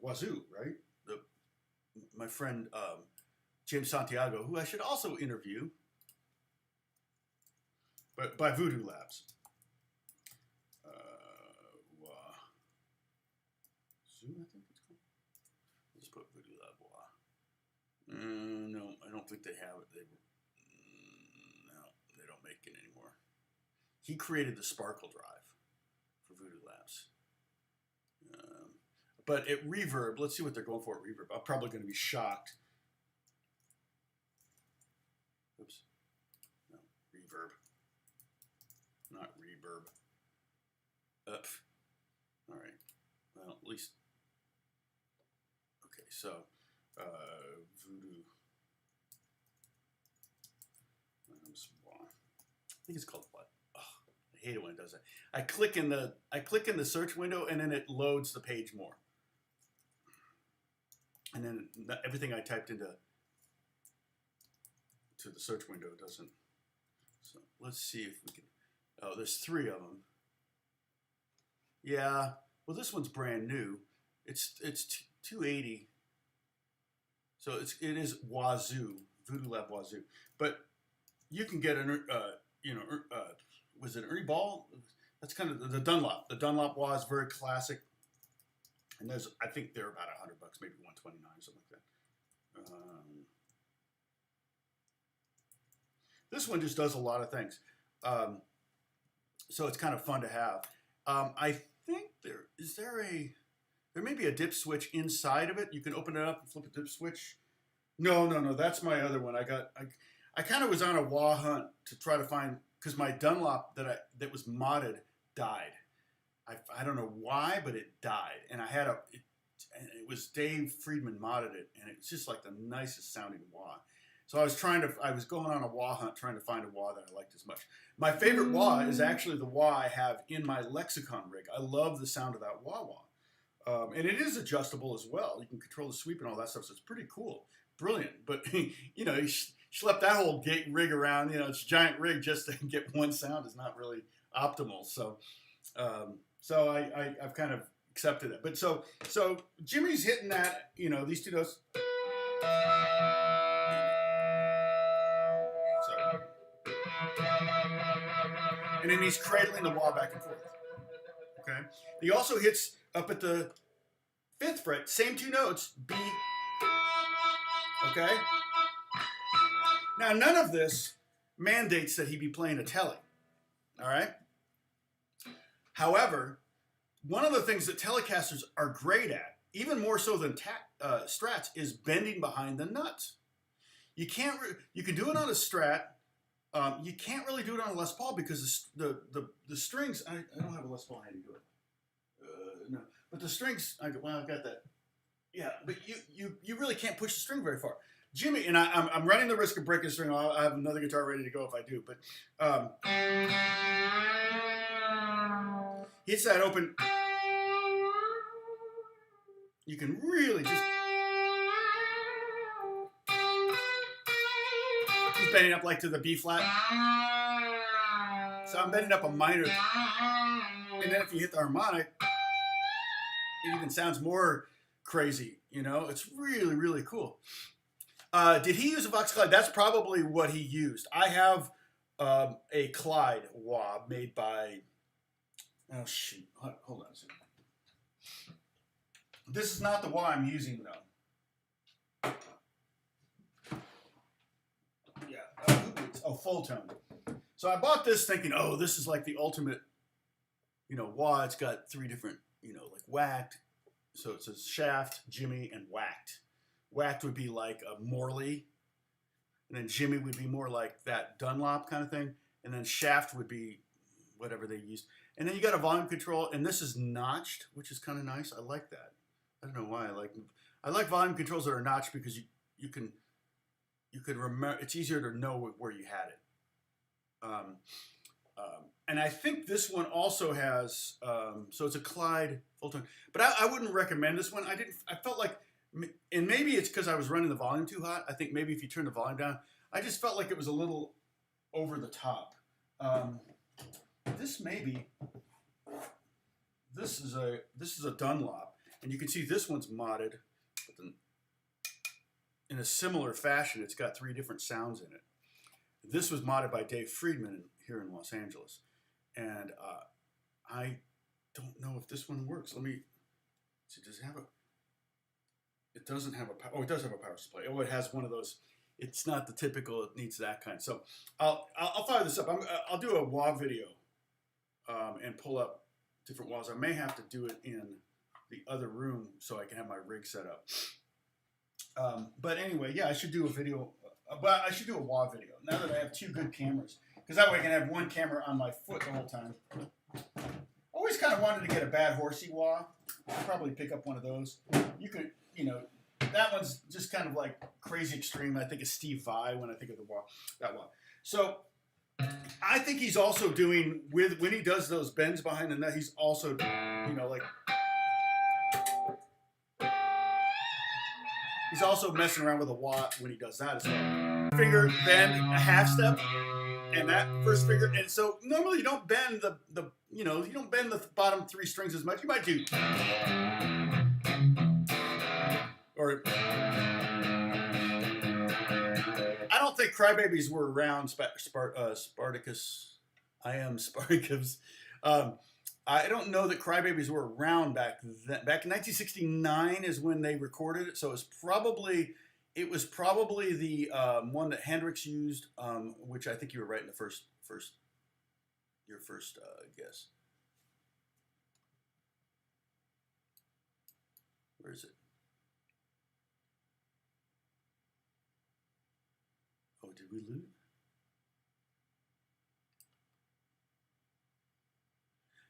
Speaker 1: Wazoo, right? My friend James Santiago, who I should also interview, but by Voodoo Labs. Wazoo, I think it's called. Let's put Voodoo Lab Wah. No, I don't think they have it. No, they don't make it anymore. He created the Sparkle drive for Voodoo Labs. But at Reverb, let's see what they're going for at Reverb. I'm probably going to be shocked. Oops. No, Reverb. Not Reverb. All right. Well, at least. Okay, so Voodoo. I think it's called what? Oh, I hate it when it does that. I click in the search window and then it loads the page more. And then everything I typed into the search window doesn't. So let's see if we can. Oh, there's 3 of them. Yeah. Well, this one's brand new. It's 280. So it is Wazoo, Voodoo Lab Wazoo. But you can get an was it Ernie Ball? That's kind of the Dunlop. The Dunlop wah is very classic. And I think they're about $100, maybe $129, something like that. This one just does a lot of things. So it's kind of fun to have. I think there may be a dip switch inside of it. You can open it up and flip a dip switch. No, that's my other one. I kind of was on a wah hunt to try to find, because my Dunlop that was modded died. I don't know why, but it died. And it was Dave Friedman modded it, and it's just like the nicest sounding wah. So I was going on a wah hunt trying to find a wah that I liked as much. My favorite wah is actually the wah I have in my Lexicon rig. I love the sound of that wah-wah. And it is adjustable as well. You can control the sweep and all that stuff, so it's pretty cool. Brilliant. But, you schlepp that whole rig around, it's a giant rig just to get one sound is not really optimal. So I've kind of accepted it. But so Jimmy's hitting that, these 2 notes. Sorry. And then he's cradling the wah back and forth. Okay. He also hits up at the 5th fret, same 2 notes, B. Okay. Now, none of this mandates that he be playing a Tele, all right? However, one of the things that Telecasters are great at, even more so than Strats, is bending behind the nuts. You can't. You can do it on a Strat. You can't really do it on a Les Paul because the strings. I don't have a Les Paul handy to do it. No, but the strings. Well, I've got that. Yeah, but you really can't push the string very far. Jimmy, and I'm running the risk of breaking the string. I have another guitar ready to go if I do, but hits that open. You can really just. He's bending up like to the B flat. So I'm bending up a minor. And then if you hit the harmonic, it even sounds more crazy, you know? It's really, really cool. Did he use a Vox Clyde? That's probably what he used. I have a Clyde wah made by, oh shoot, hold on a second. This is not the wah I'm using though. Yeah, oh, full tone. So I bought this thinking, oh, this is like the ultimate, you know, wah. It's got 3 different, you know, like whacked. So it says shaft, Jimmy, and whacked. Whacked would be like a Morley, and then Jimmy would be more like that Dunlop kind of thing, and then shaft would be whatever they used. And then you got a volume control, and this is notched, which is kind of nice. I like that. I don't know why I like volume controls that are notched because you can remember. It's easier to know where you had it. And I think this one also has so it's a Clyde full tone, but I wouldn't recommend this one. I felt like. And maybe it's because I was running the volume too hot. I think maybe if you turn the volume down, I just felt like it was a little over the top. This is a Dunlop, and you can see this one's modded in a similar fashion. It's got 3 different sounds in it. This was modded by Dave Friedman here in Los Angeles, and I don't know if this one works. Let me see. Does it have a? It doesn't have a power. Oh, it does have a power supply. Oh, it has one of those. It's not the typical. It needs that kind. So I'll fire this up. I'll do a wah video and pull up different wahs. I may have to do it in the other room so I can have my rig set up. But anyway, yeah, I should do a video. But I should do a wah video now that I have 2 good cameras, because that way I can have one camera on my foot the whole time. Always kind of wanted to get a Bad Horsey wah. I'll probably pick up one of those. You could. You know, that one's just kind of like crazy extreme. I think it's Steve Vai when I think of that wah. So I think he's also doing when he does those bends behind the nut. He's also, you know, like he's also messing around with a wah when he does that as well. Finger bend a half step, and that first finger. And so normally you don't bend the you know, you don't bend the bottom 3 strings as much. You might do. Or I don't think Crybabies were around. Spartacus, I am Spartacus. I don't know that Crybabies were around back then. Back in 1969 is when they recorded it, so it was probably the one that Hendrix used, which I think you were right in the first guess. Where is it? Oh, did we lose?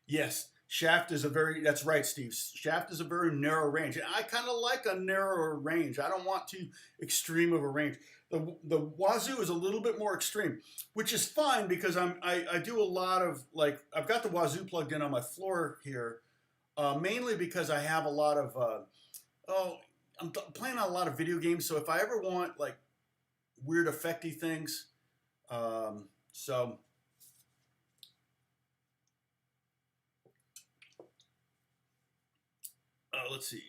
Speaker 1: Yes, shaft is that's right, Steve. Shaft is a very narrow range. And I kind of like a narrower range. I don't want too extreme of a range. The wazoo is a little bit more extreme, which is fine because I do a lot of, like, I've got the wazoo plugged in on my floor here, mainly because I have a lot of, I'm playing on a lot of video games. So if I ever want, like, weird effecty things, let's see.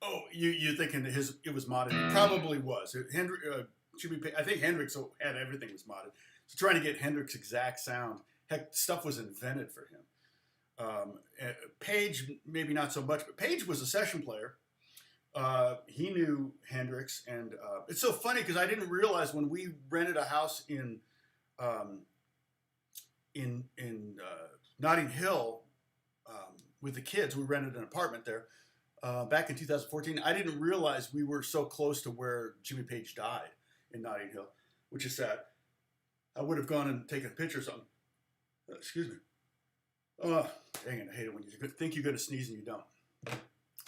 Speaker 1: Oh, you're thinking that it was modded? It probably was. I think Hendrix had everything was modded. So trying to get Hendrix's exact sound, heck, stuff was invented for him. Page maybe not so much, but Page was a session player. He knew Hendrix, and it's so funny because I didn't realize when we rented a house um, in Notting Hill with the kids. We rented an apartment there back in 2014. I didn't realize we were so close to where Jimmy Page died in Notting Hill, which is sad. I would have gone and taken pictures on. Excuse me. Oh, dang it! I hate it when you think you're going to sneeze and you don't.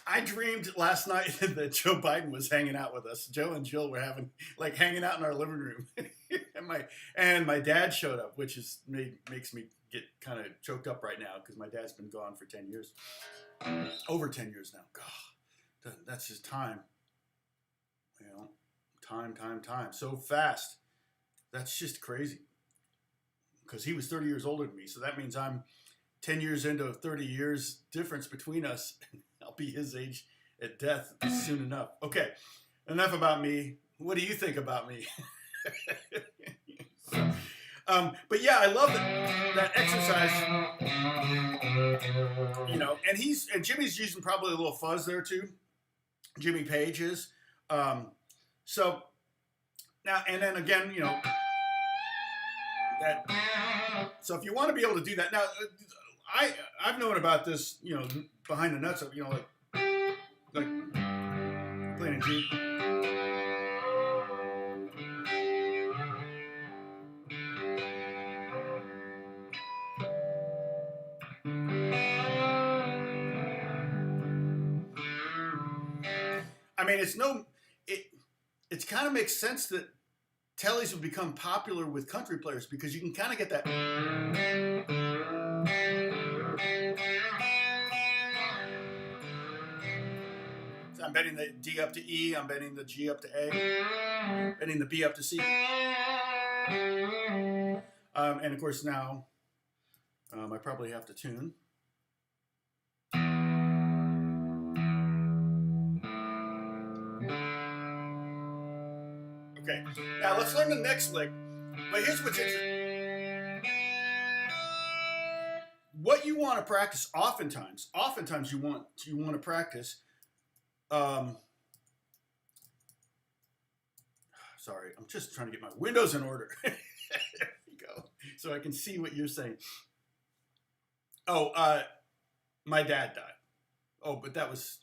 Speaker 1: I dreamed last night that Joe Biden was hanging out with us. Joe and Jill were hanging out in our living room, and my dad showed up, which makes me get kind of choked up right now because my dad's been gone for 10 years, over 10 years now. God, that's just time. You know, time, so fast. That's just crazy. Because he was 30 years older than me, so that means I'm 10 years into 30 years difference between us. I'll be his age at death soon enough. Okay, enough about me. What do you think about me? But yeah, I love that exercise. You know, and Jimmy's using probably a little fuzz there too. Jimmy Page is. So now and then again, you know. So if you want to be able to do that now. I've known about this, you know, behind the nuts of, you know, like playing a G. I mean, it kind of makes sense that tellies would become popular with country players because you can kind of get that. I'm bending the D up to E. I'm bending the G up to A. Bending the B up to C. And of course now, I probably have to tune. Okay, now let's learn the next lick. But here's what's interesting. What you want to practice oftentimes you want to practice. Sorry, I'm just trying to get my windows in order. There you go. So I can see what you're saying. Oh, my dad died. Oh, but that was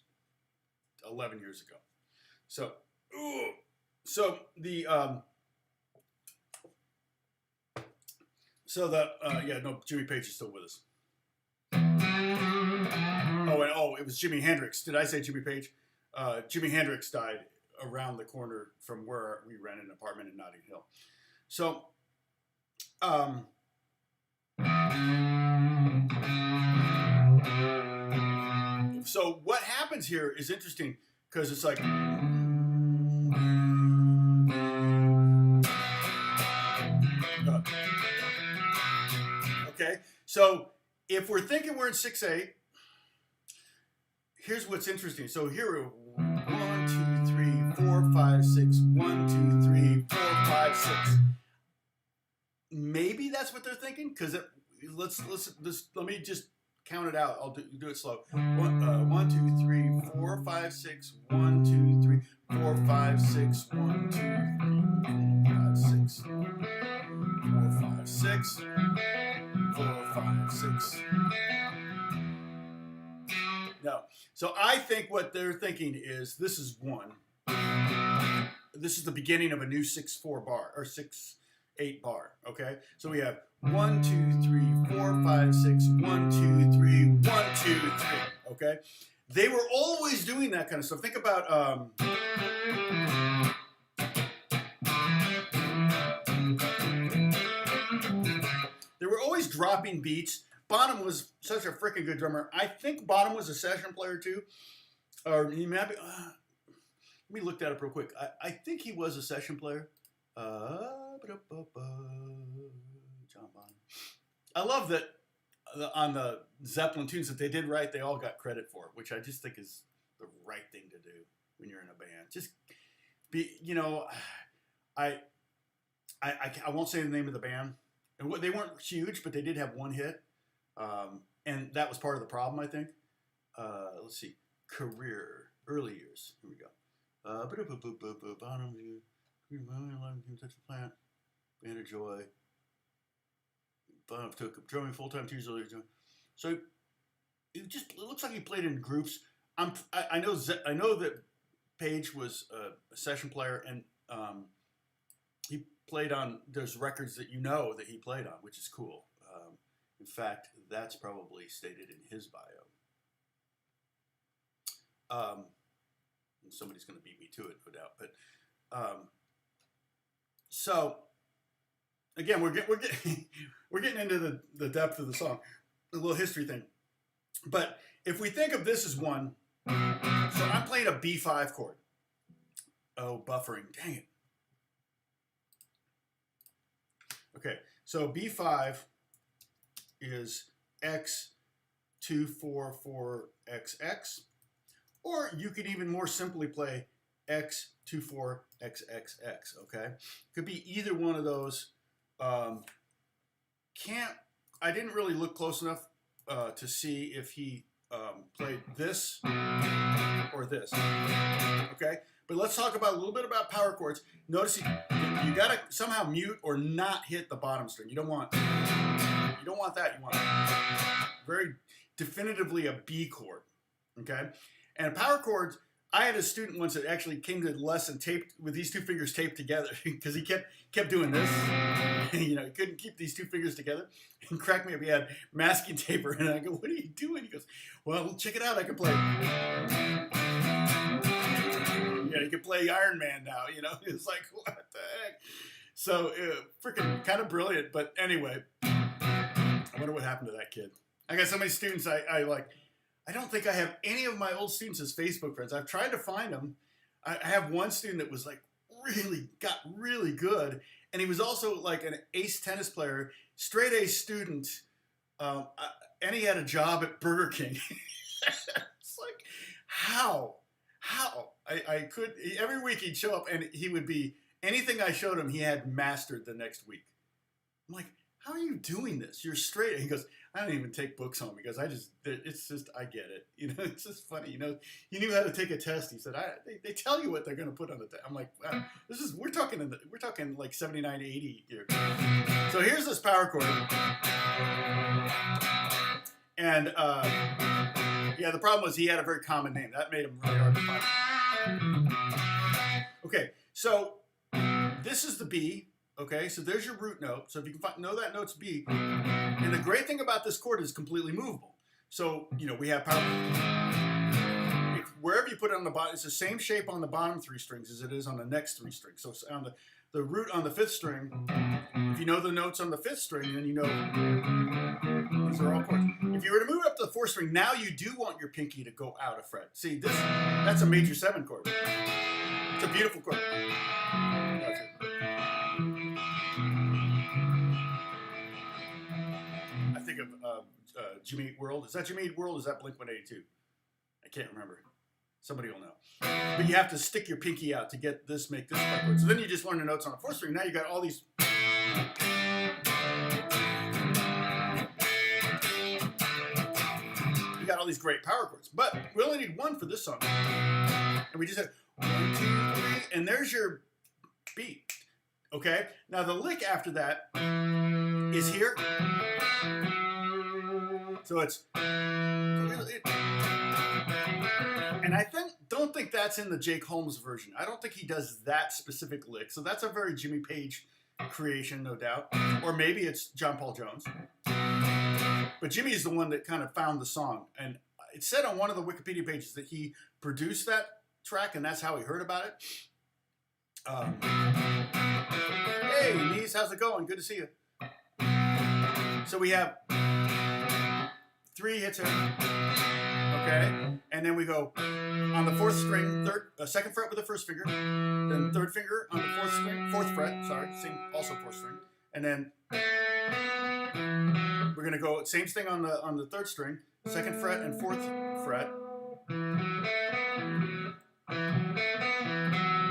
Speaker 1: 11 years ago. So, Jimmy Page is still with us. It was Jimi Hendrix. Did I say Jimmy Page? Jimi Hendrix died around the corner from where we rented an apartment in Notting Hill. So, so what happens here is interesting because it's like, okay. So if we're thinking we're in 6/8, here's what's interesting. So here we're 1, 2, 3, 4, 5, 6. 1, 2, 3, 4, 5, 6. Maybe that's what they're thinking. Because let me just count it out. I'll do it slow. 1, 2, 3, 4, 5, 6. 1, 2, 3, 4, 5, 6. 1, 2, 3, 4, 5, 6. 4, 5, 6. 4, 5, 6. No. So I think what they're thinking is this is 1. This is the beginning of a new 6/4 bar or 6/8 bar. Okay. So we have 1, 2, 3, 4, 5, 6. 1, 2, 3. 1, 2, 3. Okay. They were always doing that kind of stuff. Think about they were always dropping beats. Bonham was such a freaking good drummer. I think Bonham was a session player too. Or he might be, let me look that up real quick. I think he was a session player. John Bonham. I love that on the Zeppelin tunes that they did write, they all got credit for it, which I just think is the right thing to do when you're in a band. Just be, you know, I won't say the name of the band. And they weren't huge, but they did have one hit. And that was part of the problem, I think. Let's see. career, early years. Here we go. Bottom view, touch the plant, Band of Joy. Took up drumming full-time 2 years earlier. So it looks like he played in groups. I know that Page was a session player, and he played on those records that that he played on, which is cool. In fact, that's probably stated in his bio. And somebody's going to beat me to it, no doubt. But so again, we're getting into the depth of the song, a little history thing. But if we think of this as one, so I'm playing a B5 chord. Oh, buffering, dang it. Okay, so B5 is X244XX, or you could even more simply play X24XXX, okay? Could be either one of those. I didn't really look close enough to see if he played this or this, okay? But let's talk a little bit about power chords. Notice you gotta somehow mute or not hit the bottom string. You don't want that. You want very definitively a B chord, okay? And power chords, I had a student once that actually came to the lesson taped with these 2 fingers taped together because he kept doing this. He couldn't keep these 2 fingers together. And cracked me up. He had masking tape, and I go, "What are you doing?" He goes, "Well, check it out. I can play." Yeah, he can play Iron Man now. It's like, what the heck? So freaking kind of brilliant. But anyway, I wonder what happened to that kid. I got so many students I like. I don't think I have any of my old students as Facebook friends. I've tried to find them. I have one student that was like got really good, and he was also like an ace tennis player, straight A student, and he had a job at Burger King. It's like, how? I could, every week he'd show up and he would be, anything I showed him, he had mastered the next week. I'm like, how are you doing this? You're straight. He goes, I don't even take books home because I get it. It's just funny. He knew how to take a test. He said, they tell you what they're going to put on the test. I'm like, wow, we're talking like 79, 80 here. So here's this power chord. And yeah, the problem was he had a very common name. That made him really hard to find. Okay, so this is the B. Okay, so there's your root note. So if you can know that note's B. And the great thing about this chord is it's completely movable. So, we have power. Wherever you put it on the bottom, it's the same shape on the bottom 3 strings as it is on the next 3 strings. So on the root on the 5th string, if you know the notes on the 5th string, then these are all chords. If you were to move up to the 4th string, now you do want your pinky to go out a fret. See, that's a major 7 chord. It's a beautiful chord. I think of Jimmy Eat World. Is that Jimmy Eat World? Or is that Blink-182? I can't remember. Somebody will know. But you have to stick your pinky out to make this chord. So then you just learn the notes on the 4th string. Now you got all these. You got all these great power chords. But we only need 1 for this song. And we just have 1, 2, 3, and there's your beat. Okay? Now the lick after that is here. So it's, and I don't think that's in the Jake Holmes version. I don't think he does that specific lick. So that's a very Jimmy Page creation, no doubt. Or maybe it's John Paul Jones. But Jimmy is the one that kind of found the song. And it said on one of the Wikipedia pages that he produced that track, and that's how he heard about it. Hey, Niece, how's it going? Good to see you. So we have 3 hits here, okay? And then we go on the 4th string, 2nd fret with the 1st finger, then 3rd finger on the 4th string, 4th fret, sorry, also 4th string, and then we're gonna go same thing on the 3rd string, 2nd fret and 4th fret.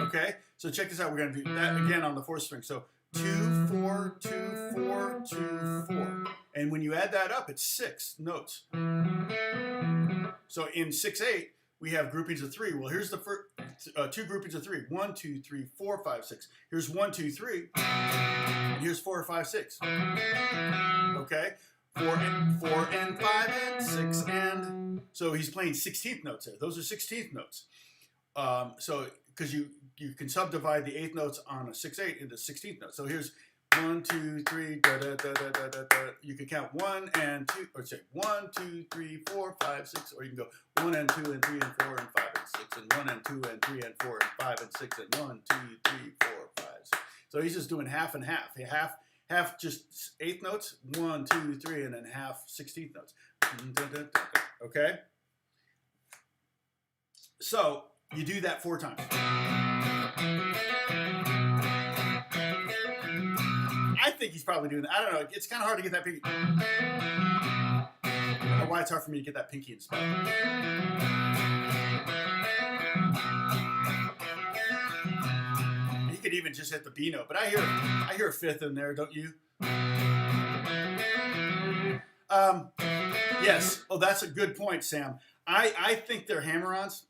Speaker 1: Okay, so check this out. We're gonna do that again on the 4th string. So 2, 4, 2, 4, 2, 4. And when you add that up, it's 6 notes. So in 6/8, we have groupings of 3. Well, here's the first 2 groupings of 3. 1, 2, 3, 4, 5, 6. Here's 1, 2, 3, and here's 4, 5, 6. Okay, 4 and 5 and 6 and so he's playing 16th notes there. Those are 16th notes. So because you can subdivide the 8th notes on a 6/8 into 16th notes. So here's 1, 2, 3, da da da da da da da. You can count 1 and 2, or say 1, 2, 3, 4, 5, 6, or you can go 1 and 2 and 3 and 4 and 5 and 6 and 1 and 2 and 3 and 4 and 5 and 6 and 1, 2, 3, 4, 5, 6. So he's just doing half and half. Half just 8th notes, 1, 2, 3, and then half 16th notes. Okay? So you do that 4 times. I think he's probably doing that. I don't know. It's kind of hard to get that pinky. I don't know why it's hard for me to get that pinky in spot. He could even just hit the B note, but I hear a 5th in there, don't you? Yes. Oh, that's a good point, Sam. I think they're hammer-ons.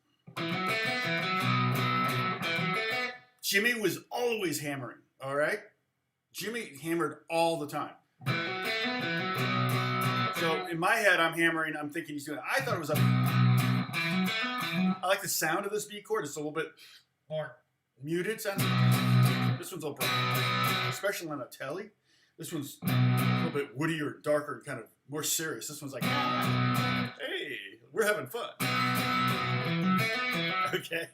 Speaker 1: Jimmy was always hammering, all right? Jimmy hammered all the time. So in my head, I'm hammering. I'm thinking he's doing it. I thought it was I like the sound of this B chord. It's a little bit more muted sound. This one's a little bright, especially on a telly. This one's a little bit woodier, darker, kind of more serious. This one's like, hey, we're having fun. Okay.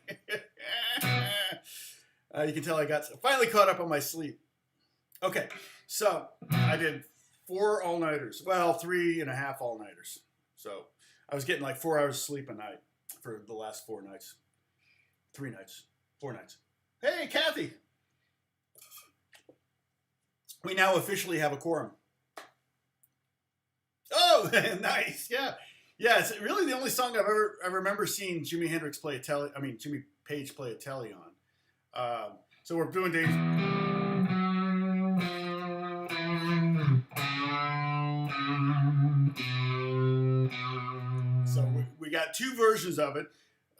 Speaker 1: You can tell I got finally caught up on my sleep. Okay, so I did 4 all-nighters. Well, 3.5 all-nighters. So I was getting like 4 hours of sleep a night for the last 4 nights. 3 nights. 4 nights. Hey, Kathy. We now officially have a quorum. Oh, nice. Yeah. Yeah, it's really the only song I remember seeing Jimi Hendrix play Jimmy Page play a telly on. So we're doing days. So we got 2 versions of it,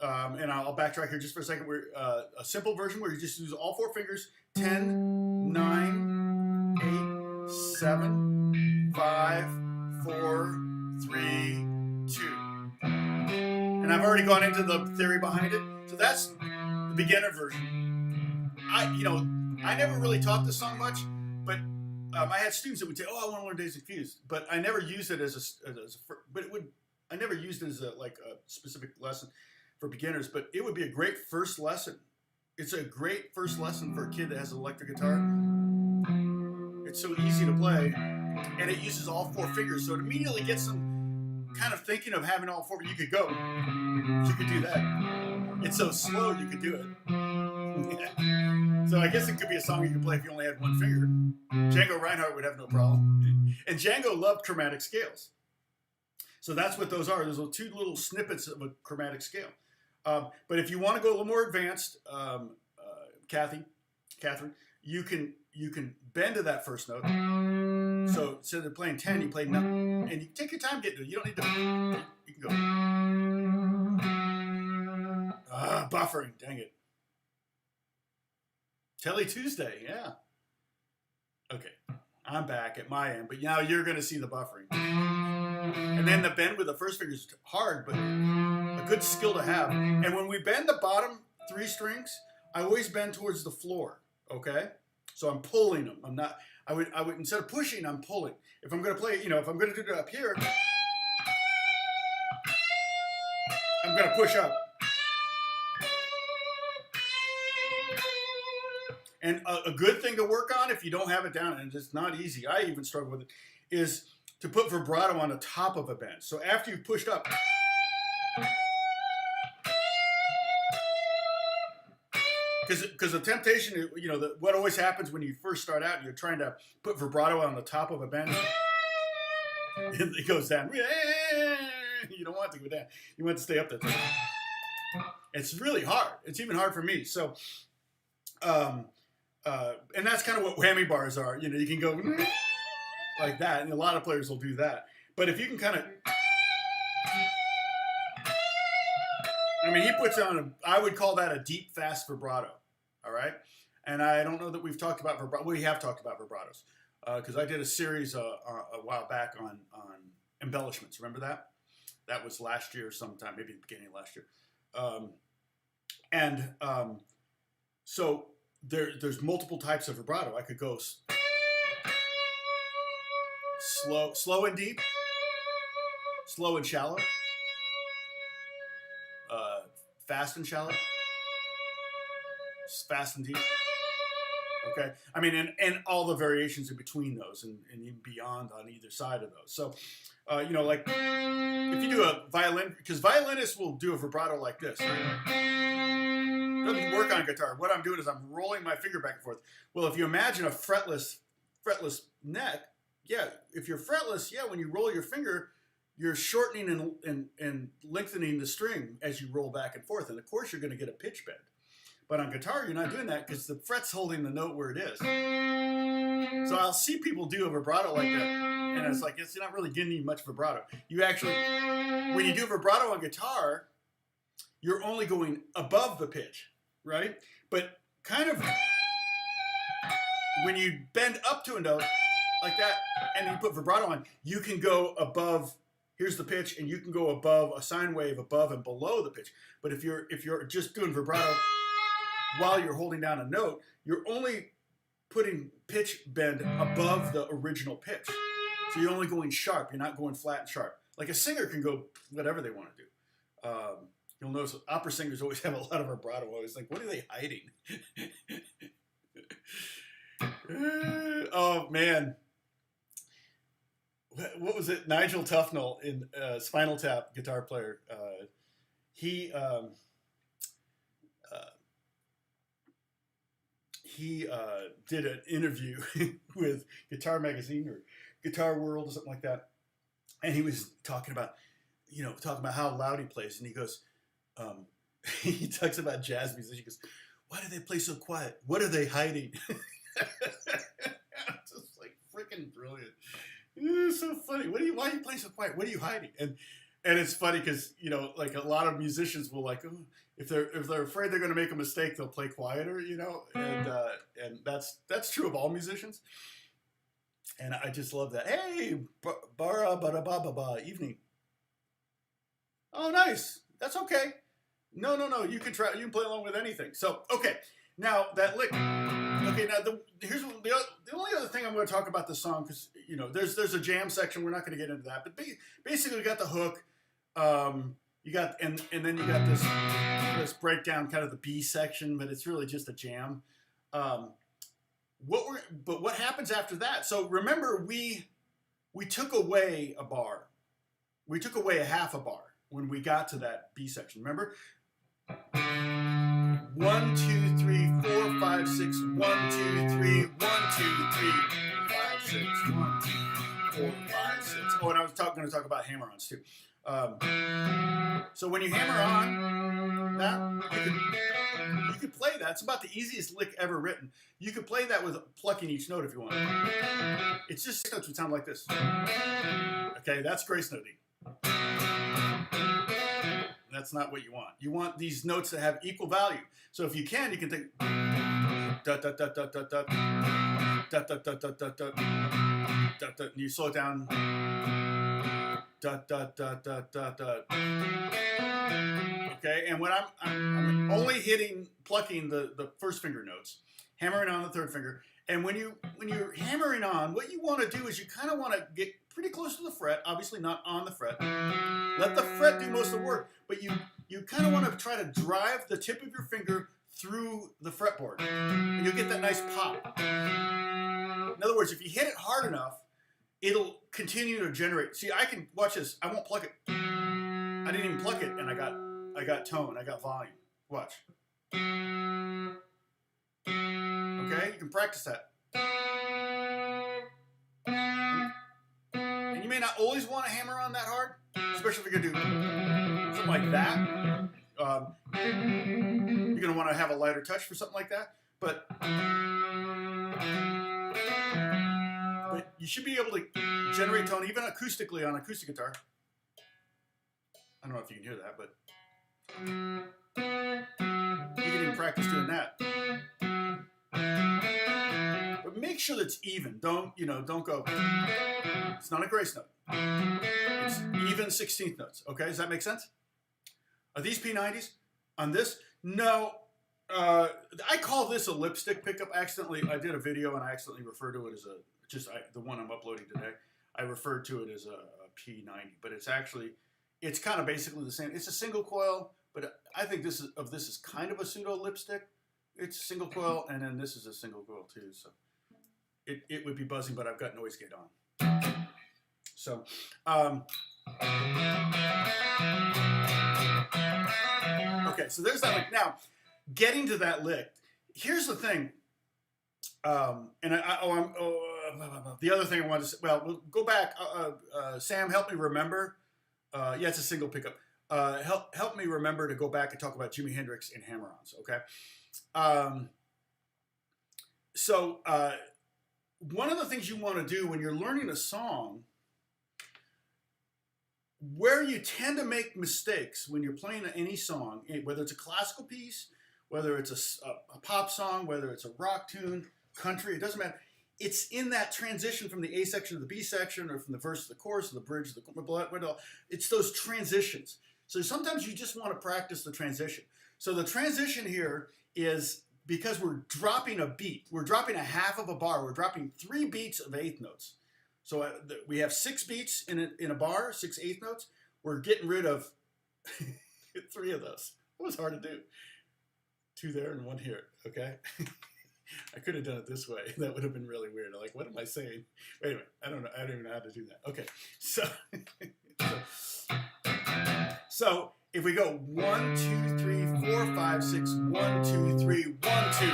Speaker 1: and I'll backtrack here just for a second. We're a simple version where you just use all 4 fingers: 10, 9, 8, 7, 5, 4, 3, 2. And I've already gone into the theory behind it. So that's the beginner version. I never really taught this song much, but I had students that would say, "Oh, I want to learn Dazed and Confused," but I never used it I never used it as a specific lesson for beginners. But it would be a great first lesson. It's a great first lesson for a kid that has an electric guitar. It's so easy to play, and it uses all 4 fingers, so it immediately gets them kind of thinking of having all 4. You could go, you could do that. It's so slow, you could do it. So I guess it could be a song you could play if you only had 1 finger. Django Reinhardt would have no problem. And Django loved chromatic scales. So that's what those are. Those are 2 little snippets of a chromatic scale. But if you want to go a little more advanced, Catherine, you can bend to that first note. So instead of playing 10, you play 9. And you take your time getting to it. You don't need to. You can go. Buffering. Dang it. Telly Tuesday, yeah. Okay, I'm back at my end, but now you're going to see the buffering. And then the bend with the first finger is hard, but a good skill to have. And when we bend the bottom 3 strings, I always bend towards the floor, okay? So I'm pulling them. I would instead of pushing, I'm pulling. If I'm going to play, if I'm going to do it up here, I'm going to push up. And a good thing to work on if you don't have it down, and it's not easy, I even struggle with it, is to put vibrato on the top of a bend. So after you've pushed up, because the temptation, what always happens when you first start out and you're trying to put vibrato on the top of a bend, it goes down. You don't want it to go down. You want it to stay up there. It's really hard. It's even hard for me. So, and that's kind of what whammy bars are. You can go like that, and a lot of players will do that. But if you can kind of, I mean, he puts on I would call that a deep, fast vibrato. All right. And I don't know that we've talked about vibrato. We have talked about vibratos because I did a series a while back on embellishments. Remember that? That was last year sometime, maybe the beginning of last year. So there's multiple types of vibrato. I could go slow and deep, slow and shallow, fast and shallow, fast and deep. Okay, I mean, and all the variations in between those, and even beyond on either side of those. So, you know, like if you do a violin, because violinists will do a vibrato like this. Right? Doesn't work on guitar. What I'm doing is I'm rolling my finger back and forth. Well, if you imagine a fretless neck, yeah, if you're fretless, yeah, when you roll your finger, you're shortening and lengthening the string as you roll back and forth, and of course you're going to get a pitch bend. But on guitar, you're not doing that because the fret's holding the note where it is. So I'll see people do a vibrato like that, and it's like, it's not really getting you much vibrato. You actually, when you do a vibrato on guitar, you're only going above the pitch, right? But kind of, when you bend up to a note like that, and you put vibrato on, you can go above, here's the pitch, and you can go above a sine wave above and below the pitch. But if you're just doing vibrato while you're holding down a note, you're only putting pitch bend above the original pitch. So you're only going sharp. You're not going flat and sharp. Like a singer can go whatever they want to do. You'll notice opera singers always have a lot of vibrato. Always like, what are they hiding? Oh, man. What was it? Nigel Tufnell in Spinal Tap, guitar player. He did an interview with Guitar Magazine or Guitar World or something like that, and he was talking about how loud he plays, and he goes, he talks about jazz musicians. He goes, "Why do they play so quiet? What are they hiding?" Just like freaking brilliant. It's so funny. Why are you playing so quiet? What are you hiding? And it's funny because, you know, like a lot of musicians will like, oh, if they're afraid they're going to make a mistake, they'll play quieter, you know, and that's true of all musicians. And I just love that. Hey, bara ba ba ba ba evening. Oh, nice. That's okay. No. You can try. You can play along with anything. So okay, now that lick. Okay, now here's the only other thing I'm going to talk about the song, because, you know, there's a jam section. We're not going to get into that, but basically we got the hook. You got and then you got this breakdown, kind of the B section, but it's really just a jam. What happens after that? So remember, we took away a bar. We took away a half a bar when we got to that B section. Remember? 1, 2, 3, 4, 5, 6. 1, 2, 3. 1, 2, 3, 5, 6. 1, 2, 4, 5, 6. Oh, and I was going to talk about hammer-ons too. So when you hammer on that, you could play that. It's about the easiest lick ever written. You could play that with plucking each note if you want. It's just notes would sound like this. Okay, that's grace noting. That's not what you want. You want these notes to have equal value. So if you can think da da da da da da da da da da da da da, and you slow it down. Da da da da da da. Okay, and when I'm only plucking the first finger notes, hammering on the third finger, and when you're hammering on, what you want to do is you kind of want to get pretty close to the fret, obviously not on the fret. Let the fret do most of the work, but you kind of want to try to drive the tip of your finger through the fretboard, and you'll get that nice pop. In other words, if you hit it hard enough, it'll continue to generate. See, I can watch this. I won't pluck it. I didn't even pluck it, and I got tone. I got volume. Watch. Okay, you can practice that. And you may not always want to hammer on that hard, especially if you're gonna do something like that. You're gonna want to have a lighter touch for something like that, but you should be able to generate tone even acoustically on acoustic guitar. I don't know if you can hear that, but practice doing that. But make sure that it's even. Don't go. It's not a grace note. It's even 16th notes. Okay, does that make sense? Are these P90s on this? No. I call this a lipstick pickup. Accidentally, I did a video and I accidentally referred to it as the one I'm uploading today. I referred to it as a P90, but it's kind of basically the same. It's a single coil, but I think this is kind of a pseudo lipstick. It's a single coil, and then this is a single coil too. So it would be buzzing, but I've got noise gate on. So okay, so there's that lick. Now, getting to that lick, here's the thing. The other thing I wanted to say, well, we'll go back. Sam, help me remember. Yeah, it's a single pickup. Help me remember to go back and talk about Jimi Hendrix and hammer-ons, okay? So one of the things you want to do when you're learning a song, where you tend to make mistakes when you're playing any song, whether it's a classical piece, whether it's a pop song, whether it's a rock tune, country, it doesn't matter. It's in that transition from the A section to the B section, or from the verse to the chorus, to the bridge, to the it's those transitions. So sometimes you just want to practice the transition. So the transition here is because we're dropping a beat. We're dropping a half of a bar. We're dropping 3 beats of eighth notes. So we have 6 beats in a bar, 6 eighth notes. We're getting rid of 3 of those. It was hard to do. 2 there and 1 here, okay? I could have done it this way. That would have been really weird. I'm like, what am I saying? Wait a minute. I don't know. I don't even know how to do that. Okay. So if we go 1, 2, 3, 4, 5, 6, 1, 2, 3, 1, 2, 3.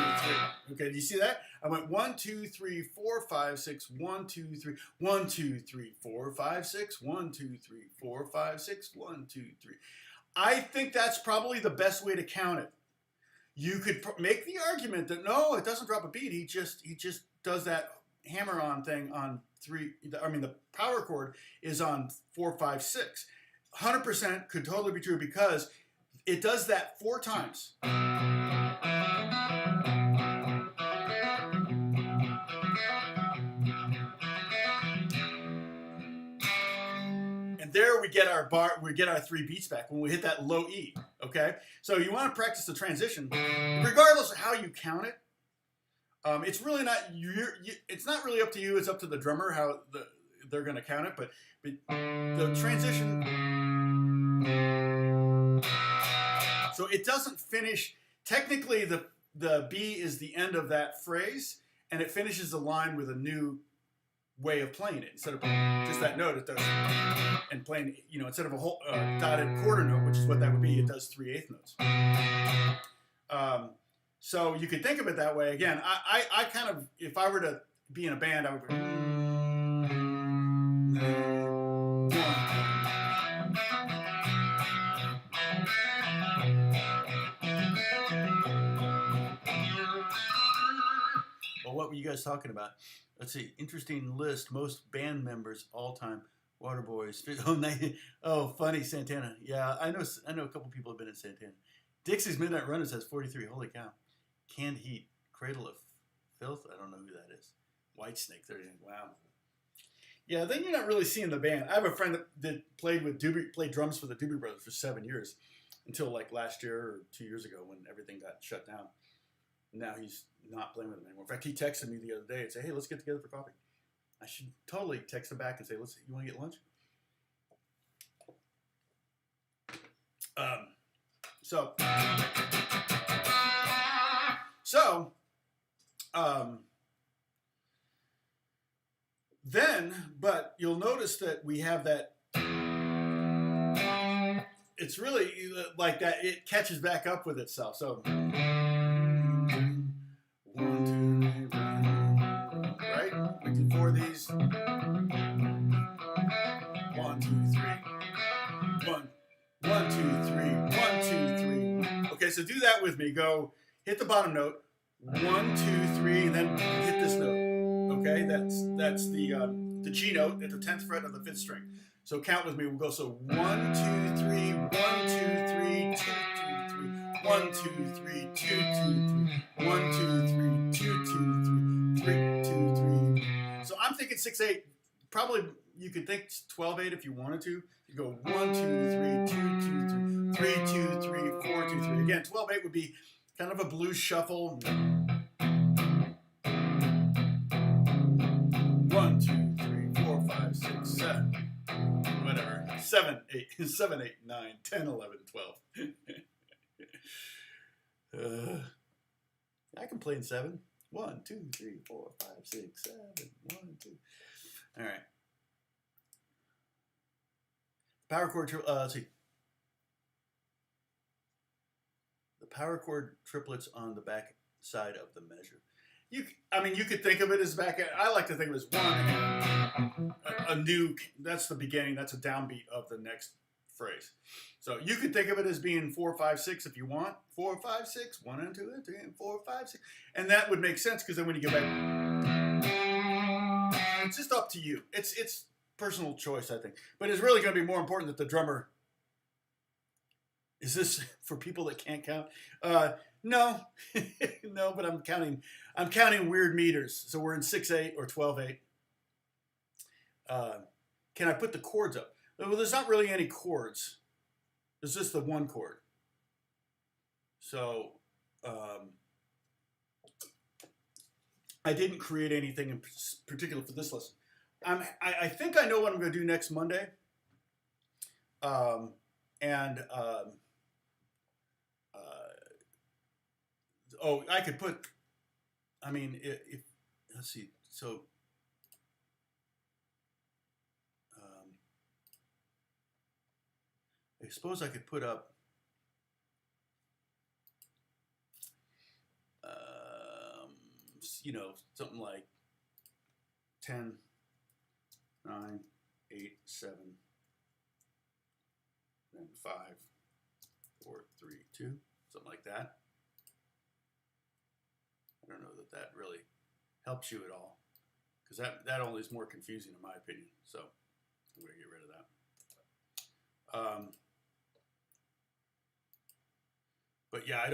Speaker 1: Okay, do you see that? I went 1, 2, 3, 4, 5, 6, 1, 2, 3, 1, 2, 3, 4, 5, 6, 1, 2, 3, 4, 5, 6, 1, 2, 3. I think that's probably the best way to count it. You could make the argument that no, it doesn't drop a beat. He just does that hammer-on thing on 3. I mean, the power chord is on 4, 5, 6. 100% could totally be true because it does that 4 times. And there we get our 3 beats back when we hit that low E. Okay, so you want to practice the transition, regardless of how you count it. It's really not it's not really up to you. It's up to the drummer how they're going to count it. But the transition, so it doesn't finish. Technically, the B is the end of that phrase, and it finishes the line with a new way of playing it. Instead of just that note, it does, and playing, instead of a whole dotted quarter note, which is what that would be, it does 3 eighth notes. So you could think of it that way. Again, I kind of, if I were to be in a band, I would go, well, what were you guys talking about? Let's see. Interesting list. Most band members all time. Waterboys. Oh, funny. Santana. Yeah, I know a couple people have been in Santana. Dixie's Midnight Runners has 43. Holy cow. Canned Heat. Cradle of Filth. I don't know who that is. Whitesnake. 39. Wow. Yeah, then you're not really seeing the band. I have a friend that played drums for the Doobie Brothers for 7 years, until like last year or 2 years ago when everything got shut down. Now he's not playing with them anymore. In fact, he texted me the other day and said, "Hey, let's get together for coffee." I should totally text him back and say, "You want to get lunch?" But you'll notice that we have that. It's really like that. It catches back up with itself. So 1, 2, 3, right? We do 4 of these. 1, 2, 3. 1, 1, 2, 3. 1, 2, 3. Okay, so do that with me. Go hit the bottom note. 1, 2, 3, and then hit this note. Okay, that's the G note at the 10th fret of the 5th string. So count with me. We'll go 1, 2, 3, 1, 2, 3, 2, 2, 3, 1, 2, 3, 2, 2, 3. 1, 2, 3, 2, 2, 3, 3, 2, 3. So I'm thinking 6/8. Probably you could think 12/8 if you wanted to. You go 1, 2, 3, 2, 2, 3, 3, 2, 3, 4, 2, 3. Again, 12/8 would be kind of a blues shuffle. 1, 2, 3, 4, 5, 6, 7. Whatever. 7, 8, 7, 8, 9, 10, 11, 12. I can play in 7. 1, 2, 3, 4, 5, 6, 7. 1, 2. All right. Power chord. Let's see. The power chord triplets on the back side of the measure. You could think of it as back. I like to think of it as one, a new. That's the beginning. That's a downbeat of the next phrase. So you could think of it as being 4, 5, 6 if you want. 4, 5, 6, 1 and 2 and 3 and 4, 5, 6, and that would make sense because then when you go back, it's just up to you. It's personal choice, I think. But it's really going to be more important that the drummer. Is this for people that can't count? No, no. But I'm counting weird meters. So we're in 6/8 or 12/8. Can I put the chords up? Well, there's not really any chords. There's just the one chord. So I didn't create anything in particular for this lesson. I think I know what I'm going to do next Monday. Oh, I could put. I mean, if let's see. So. I suppose I could put up. Something like 10, 9, 8, 7, then 5, 4, 3, 2, something like that. I don't know that really helps you at all, because that only is more confusing in my opinion. So I'm going to get rid of that. But yeah, I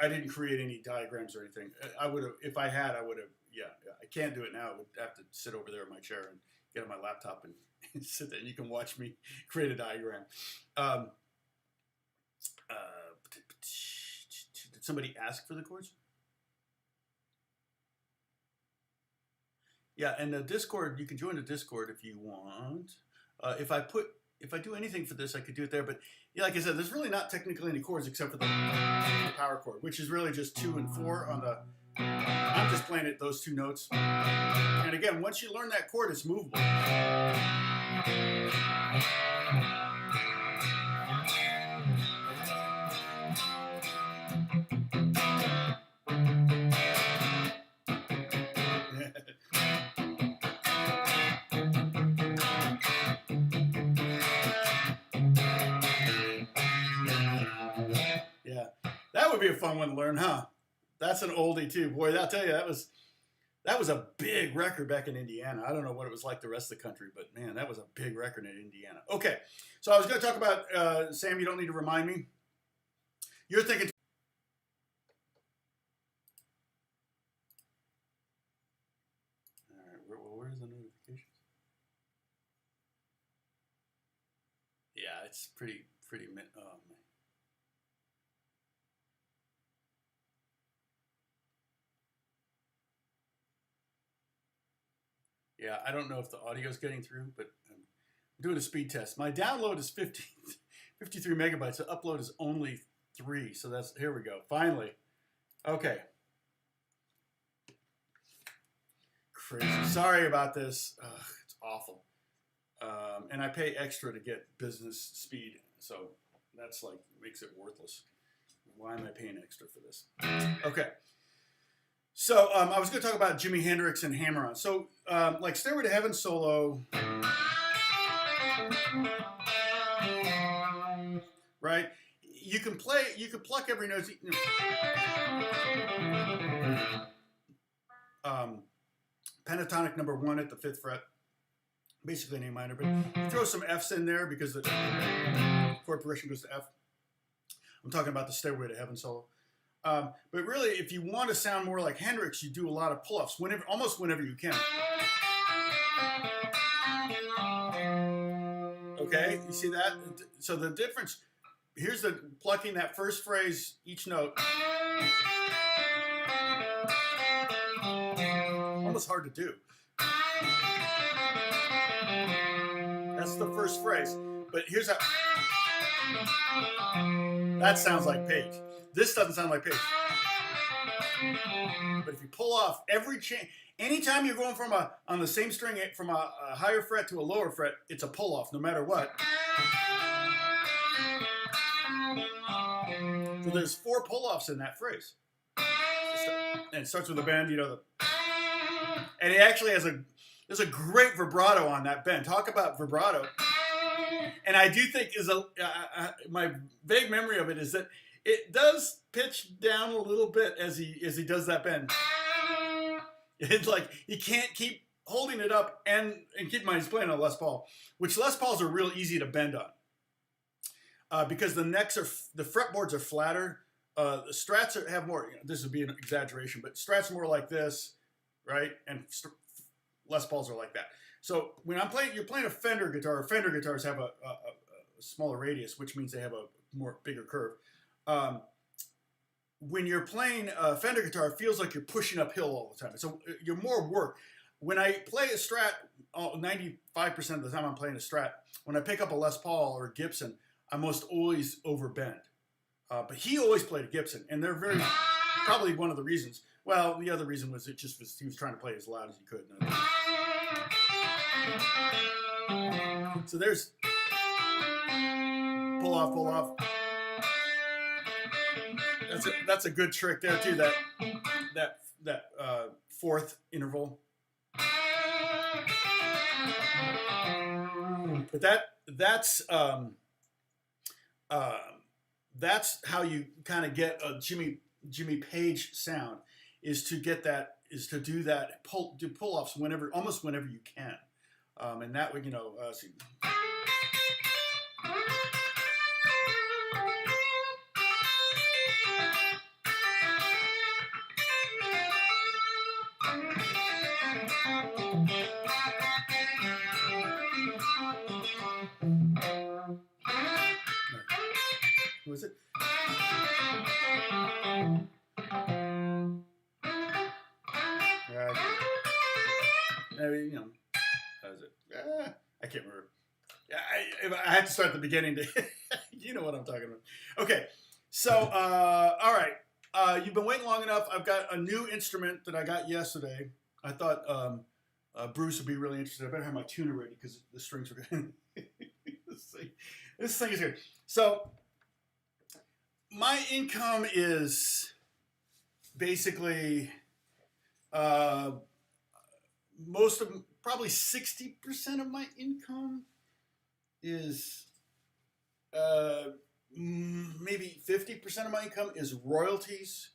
Speaker 1: didn't create any diagrams or anything. I would have, if I had, I would have. Yeah, I can't do it now. I would have to sit over there in my chair and get on my laptop and sit there, and you can watch me create a diagram. Did somebody ask for the chords? Yeah, and the Discord, you can join the Discord if you want. If I do anything for this, I could do it there. But yeah, like I said, there's really not technically any chords except for the power chord, which is really just 2 and 4 on the. I'm just playing it those 2 notes. And again, once you learn that chord, it's movable. Yeah, that would be a fun one to learn, huh? That's an oldie too. Boy, I'll tell you, that was a big record back in Indiana. I don't know what it was like the rest of the country, but man, that was a big record in Indiana. Okay, so I was going to talk about, Sam, you don't need to remind me. You're thinking. All right, where's the notifications? Yeah, it's pretty. Yeah, I don't know if the audio is getting through, but I'm doing a speed test. My download is 53 megabytes. The upload is only 3. So here we go. Finally. Okay. Crazy. Sorry about this. Ugh, it's awful. And I pay extra to get business speed. So that's makes it worthless. Why am I paying extra for this? Okay. So I was going to talk about Jimi Hendrix and Hammer-On. So like Stairway to Heaven solo, right? You can pluck every note. Pentatonic number 1 at the 5th fret, basically an A minor, but you throw some Fs in there because the chord progression goes to F. I'm talking about the Stairway to Heaven solo. But really, if you want to sound more like Hendrix, you do a lot of pull-offs, almost whenever you can. Okay, you see that? So the difference, here's the plucking that first phrase, each note. Almost hard to do. That's the first phrase. But here's how. That sounds like Page. This doesn't sound like Page. But if you pull off every chain, anytime you're going from on the same string from a higher fret to a lower fret, it's a pull off no matter what. So there's 4 pull offs in that phrase. And it starts with a bend, you know, and it actually there's a great vibrato on that bend. Talk about vibrato. And I do think my vague memory of it is that it does pitch down a little bit as he does that bend. It's like he can't keep holding it up and keep in mind he's playing on a Les Paul, which Les Pauls are real easy to bend on because the fretboards are flatter. The Strats have more. You know, this would be an exaggeration, but Strats more like this, right? And Les Pauls are like that. So when you're playing a Fender guitar. Fender guitars have a smaller radius, which means they have a bigger curve. When you're playing a Fender guitar, it feels like you're pushing uphill all the time. So you're more work. When I play a Strat, 95% of the time I'm playing a Strat. When I pick up a Les Paul or a Gibson, I'm most always overbent. But he always played a Gibson, and they're probably one of the reasons. Well, the other reason was he was trying to play as loud as he could. So there's pull off. That's a good trick there too. That fourth interval. But that's how you kind of get a Jimmy Page sound, is to do pull offs almost whenever you can, and that way, you know. See. What was it? You know, how is it? I can't remember. I had to start at the beginning to, you know what I'm talking about. Okay, so all right, you've been waiting long enough. I've got a new instrument that I got yesterday. I thought Bruce would be really interested. I better have my tuner ready because the strings are good. This thing is here. So my income is basically probably 60% of my income is maybe 50% of my income is royalties.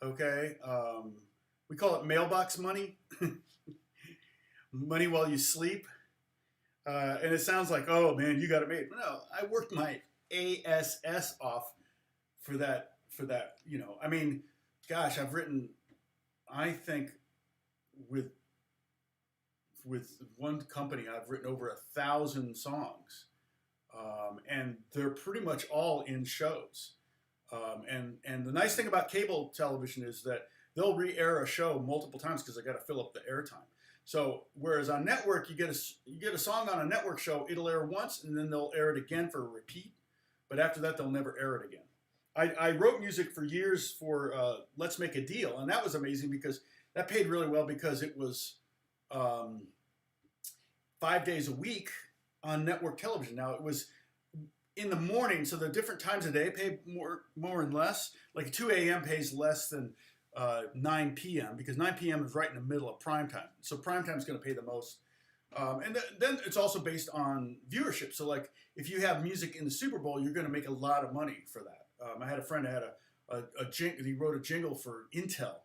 Speaker 1: Okay, we call it mailbox money, money while you sleep, and it sounds like, oh man, you got it made. No, I worked my ass off for that. You know, I mean, gosh, I've written, I think, with one company, I've written over 1,000 songs, and they're pretty much all in shows. And the nice thing about cable television is that they'll re-air a show multiple times because they got to fill up the airtime. So whereas on network, you get a song on a network show, it'll air once and then they'll air it again for a repeat. But after that, they'll never air it again. I wrote music for years for Let's Make a Deal, and that was amazing because that paid really well because it was 5 days a week on network television. Now it was in the morning, so the different times of day pay more and less. Like 2 a.m. pays less than 9 p.m. because 9 p.m. is right in the middle of prime time. So prime time is going to pay the most. And then it's also based on viewership. So like if you have music in the Super Bowl, you're going to make a lot of money for that. I had a friend that had he wrote a jingle for Intel,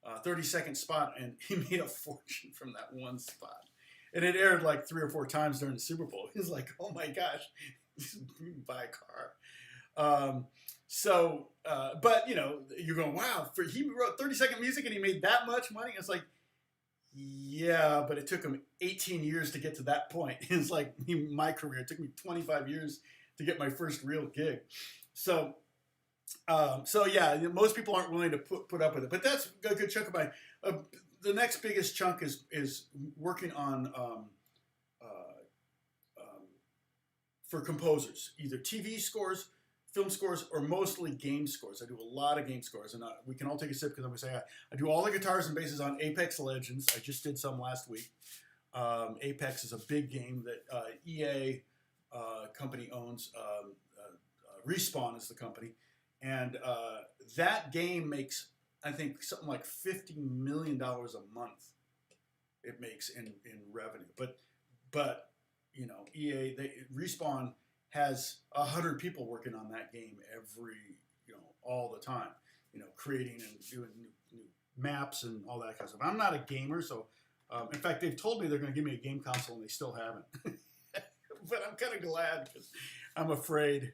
Speaker 1: 30-second spot, and he made a fortune from that one spot. And it aired like 3 or 4 times during the Super Bowl. He was like, oh my gosh, buy a But you know, you're going, wow, he wrote 30-second music and he made that much money. It's like, yeah, but it took him 18 years to get to that point. It's like my career. It took me 25 years to get my first real gig. So yeah, most people aren't willing to put up with it. But that's a good chunk of my. The next biggest chunk is working on for composers, either TV scores, film scores, or mostly game scores. I do a lot of game scores, and we can all take a sip because I'm going to say I do all the guitars and basses on Apex Legends. I just did some last week. Apex is a big game that EA company owns. Respawn is the company, and that game makes, I think, something like $50 million a month. It makes in revenue, but you know, Respawn has 100 people working on that game all the time, creating and doing new maps and all that kind of stuff. I'm not a gamer, so in fact, they've told me they're going to give me a game console, and they still haven't. But I'm kind of glad because I'm afraid,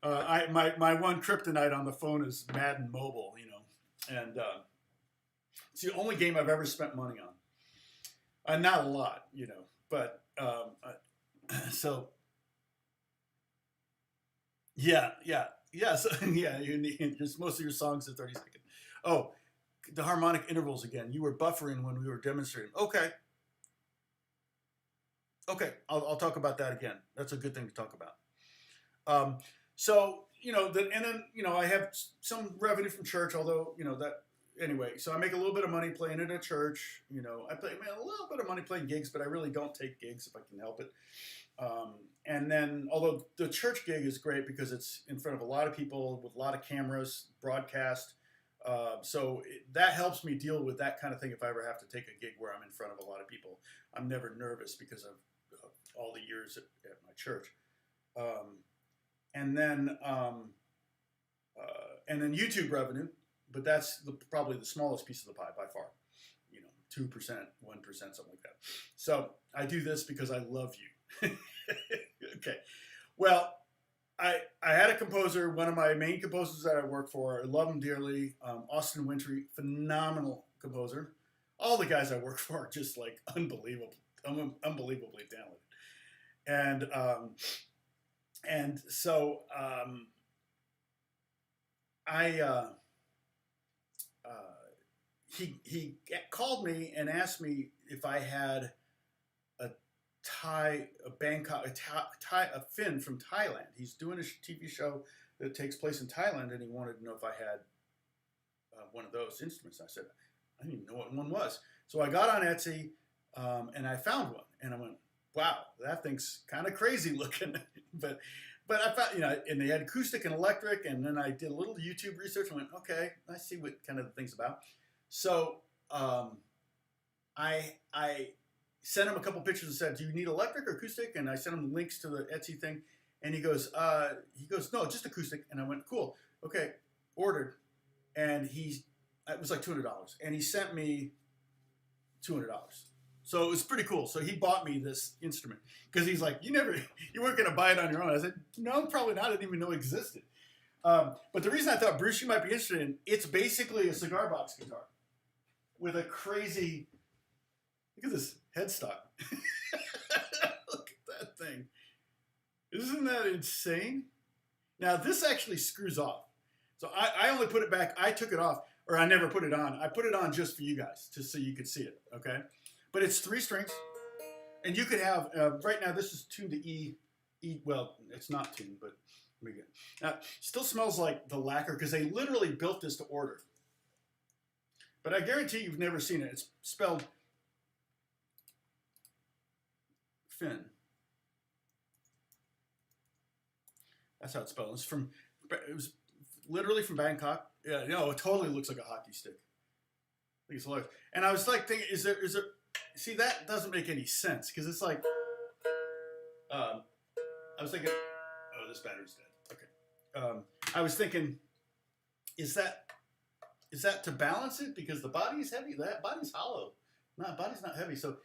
Speaker 1: my one kryptonite on the phone is Madden Mobile, and it's the only game I've ever spent money on. Not a lot, but so. Yeah. So, yeah, just most of your songs are 30 seconds. Oh, the harmonic intervals again. You were buffering when we were demonstrating. Okay, I'll talk about that again. That's a good thing to talk about. So, I have some revenue from church, although, anyway, so I make a little bit of money playing at a church. I make a little bit of money playing gigs, but I really don't take gigs if I can help it. And then, although the church gig is great because it's in front of a lot of people with a lot of cameras, broadcast. That helps me deal with that kind of thing if I ever have to take a gig where I'm in front of a lot of people. I'm never nervous because of all the years at my church. And then YouTube revenue, but that's probably the smallest piece of the pie by far. 2%, 1%, something like that. So I do this because I love you. Okay. Well, I had a composer, one of my main composers that I work for. I love him dearly. Austin Wintry, phenomenal composer. All the guys I work for are just like unbelievably talented. And so he called me and asked me if I had a Finn from Thailand. He's doing a TV show that takes place in Thailand, and he wanted to know if I had one of those instruments. I said, I didn't even know what one was. So I got on Etsy, and I found one, and I went, wow, that thing's kind of crazy looking. but I found, and they had acoustic and electric, and then I did a little YouTube research and went, okay, I see what kind of the thing's about. So I sent him a couple pictures and said, do you need electric or acoustic? And I sent him links to the Etsy thing. And he goes, no, just acoustic. And I went, cool. Okay, ordered. And it was like $200. And he sent me $200. So it was pretty cool. So he bought me this instrument because he's like, you weren't going to buy it on your own. I said, no, probably not. I didn't even know it existed. But the reason I thought, Bruce, you might be interested in, it's basically a cigar box guitar with a crazy, look at this headstock. Look at that thing. Isn't that insane? Now, this actually screws off. So I only put it back. I took it off, or I never put it on. I put it on just for you guys, just so you could see it, okay? But it's 3 strings. And you could have, right now, this is tuned to E. Well, it's not tuned, but let me get. Still smells like the lacquer, because they literally built this to order. But I guarantee you've never seen it. It's spelled Finn. That's how it's spelled. It was literally from Bangkok. Yeah, it totally looks like a hockey stick. I think it's hilarious. And I was like thinking, is there? See, that doesn't make any sense because it's like, I was thinking, oh, this battery's dead. Okay. I was thinking, is that to balance it because the body is heavy? That body's hollow. No, body's not heavy. So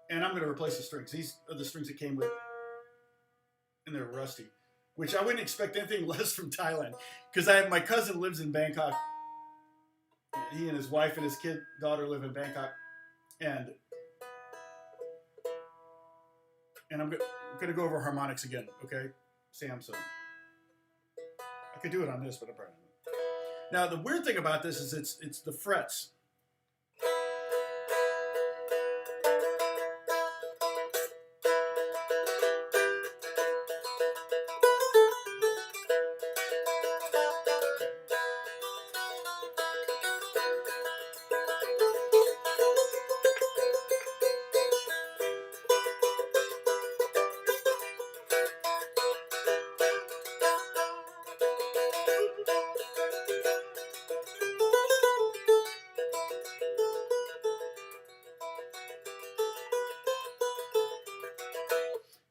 Speaker 1: And I'm going to replace the strings. These are the strings that came with, and they're rusty, which I wouldn't expect anything less from Thailand, because my cousin lives in Bangkok. He and his wife and his daughter live in Bangkok, and I'm going to go over harmonics again, okay? Samsung. I could do it on this, but I'm probably not. Now, the weird thing about this is it's the frets.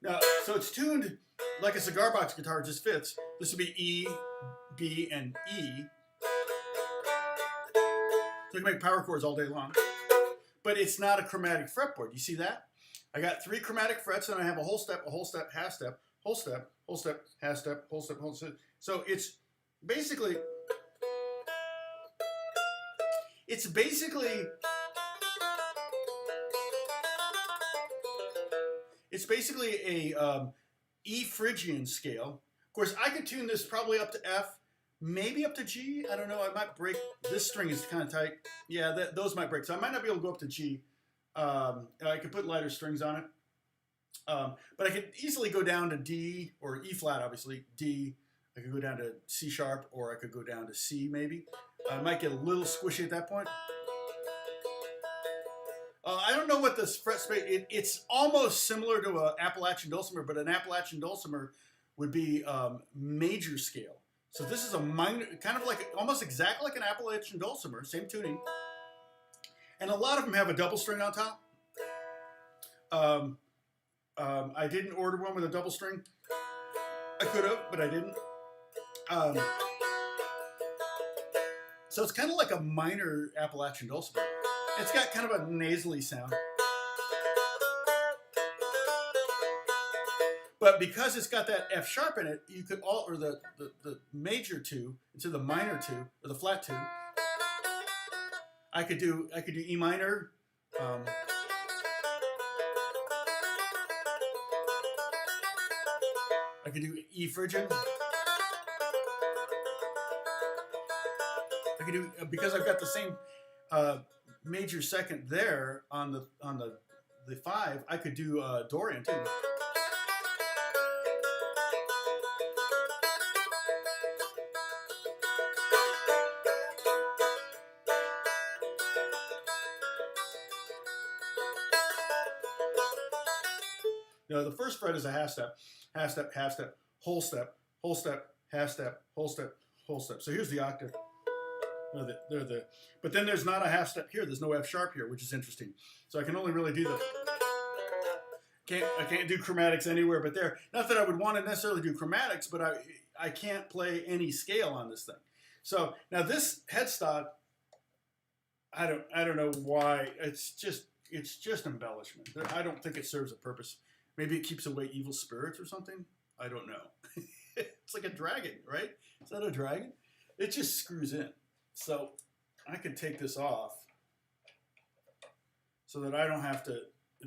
Speaker 1: Now, so it's tuned like a cigar box guitar, just fits. This would be E, B, and E. So you can make power chords all day long. But it's not a chromatic fretboard. You see that? I got 3 chromatic frets, and I have a whole step, half step, whole step, half step, whole step, whole step. So it's basically a E Phrygian scale. Of course, I could tune this probably up to F, maybe up to G. I don't know. I might break. This string is kind of tight. Yeah, those might break. So I might not be able to go up to G. I could put lighter strings on it. But I could easily go down to D, or E flat, obviously, D. I could go down to C sharp, or I could go down to C, maybe. I might get a little squishy at that point. I don't know what this fret space, it's almost similar to an Appalachian dulcimer, but an Appalachian dulcimer would be major scale. So this is a minor, kind of like, almost exactly like an Appalachian dulcimer, same tuning. And a lot of them have a double string on top. I didn't order one with a double string. I could have, but I didn't. So it's kind of like a minor Appalachian dulcimer. It's got kind of a nasally sound. But because it's got that F sharp in it, you could alter the major 2 into the minor 2, or the flat 2. I could do E minor. I could do E Phrygian. I could do, because I've got the same major second there on the 5, I could do Dorian too. You know, the first fret is a half step, half step, half step, whole step, whole step, half step, whole step, whole step. So here's the octave. But then there's not a half step here. There's no F sharp here, which is interesting. So I can only really do the. I can't do chromatics anywhere but there. Not that I would want to necessarily do chromatics, but I can't play any scale on this thing. So now this headstock, I don't know why. It's just embellishment. I don't think it serves a purpose. Maybe it keeps away evil spirits or something. I don't know. It's like a dragon, right? Is that a dragon? It just screws in. So I could take this off so that I don't have to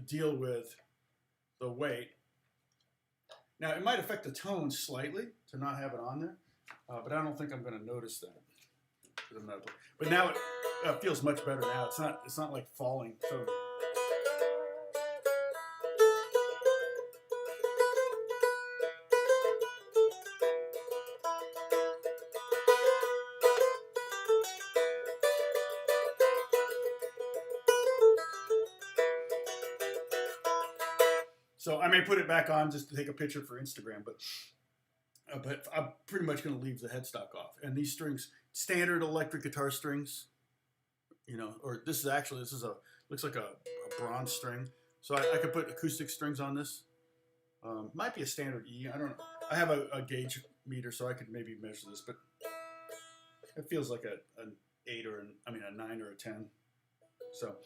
Speaker 1: deal with the weight. Now, it might affect the tone slightly to not have it on there, but I don't think I'm going to notice that. But now it feels much better now. It's not like falling. So. So I may put it back on just to take a picture for Instagram, but I'm pretty much going to leave the headstock off. And these strings, standard electric guitar strings, you know, or this is looks like a bronze string. So I could put acoustic strings on this. Might be a standard E. I don't know. I have a gauge meter, so I could maybe measure this, but it feels like an 8 or a 9 or a 10. So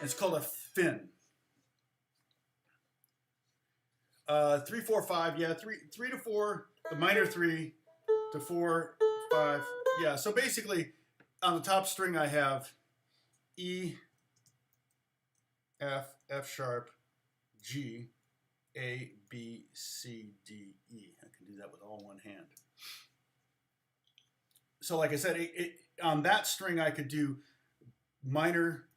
Speaker 1: it's called a fin. 3, 4, 5. Yeah, three to 4. The minor 3 to 4, 5. Yeah. So basically, on the top string, I have E, F, F sharp, G, A, B, C, D, E. I can do that with all one hand. So like I said, on that string, I could do minor,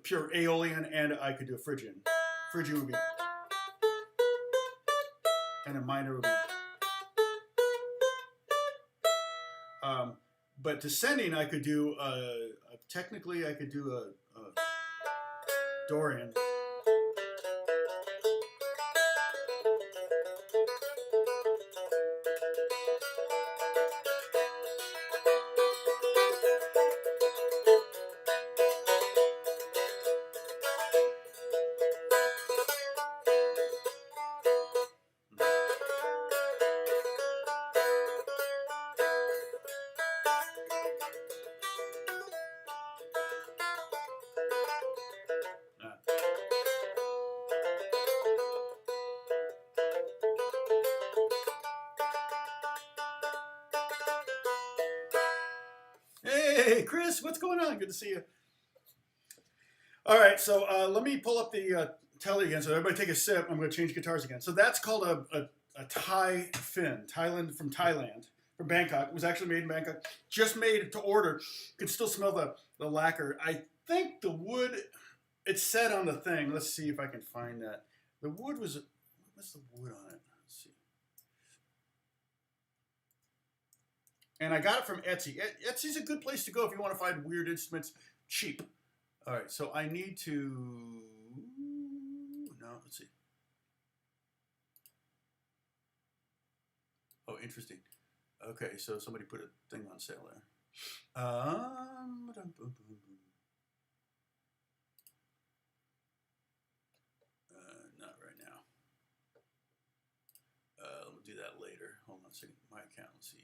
Speaker 1: pure Aeolian, and I could do a Phrygian. Phrygian would be, and a minor would be. But descending, I could do, technically, I could do a Dorian. Hey, Chris, what's going on? Good to see you. All right, so let me pull up the telly again. So everybody take a sip. I'm going to change guitars again. So that's called a Thai fin, from Thailand, from Bangkok. It was actually made in Bangkok. Just made to order. You can still smell the lacquer. I think the wood, it said on the thing. Let's see if I can find that. The wood was, what's the wood on it? Let's see. And I got it from Etsy. Etsy's a good place to go if you want to find weird instruments cheap. All right, so I need to, no, let's see. Oh, interesting. Okay, so somebody put a thing on sale there. Not right now. We'll do that later. Hold on a second. My account. Let's see.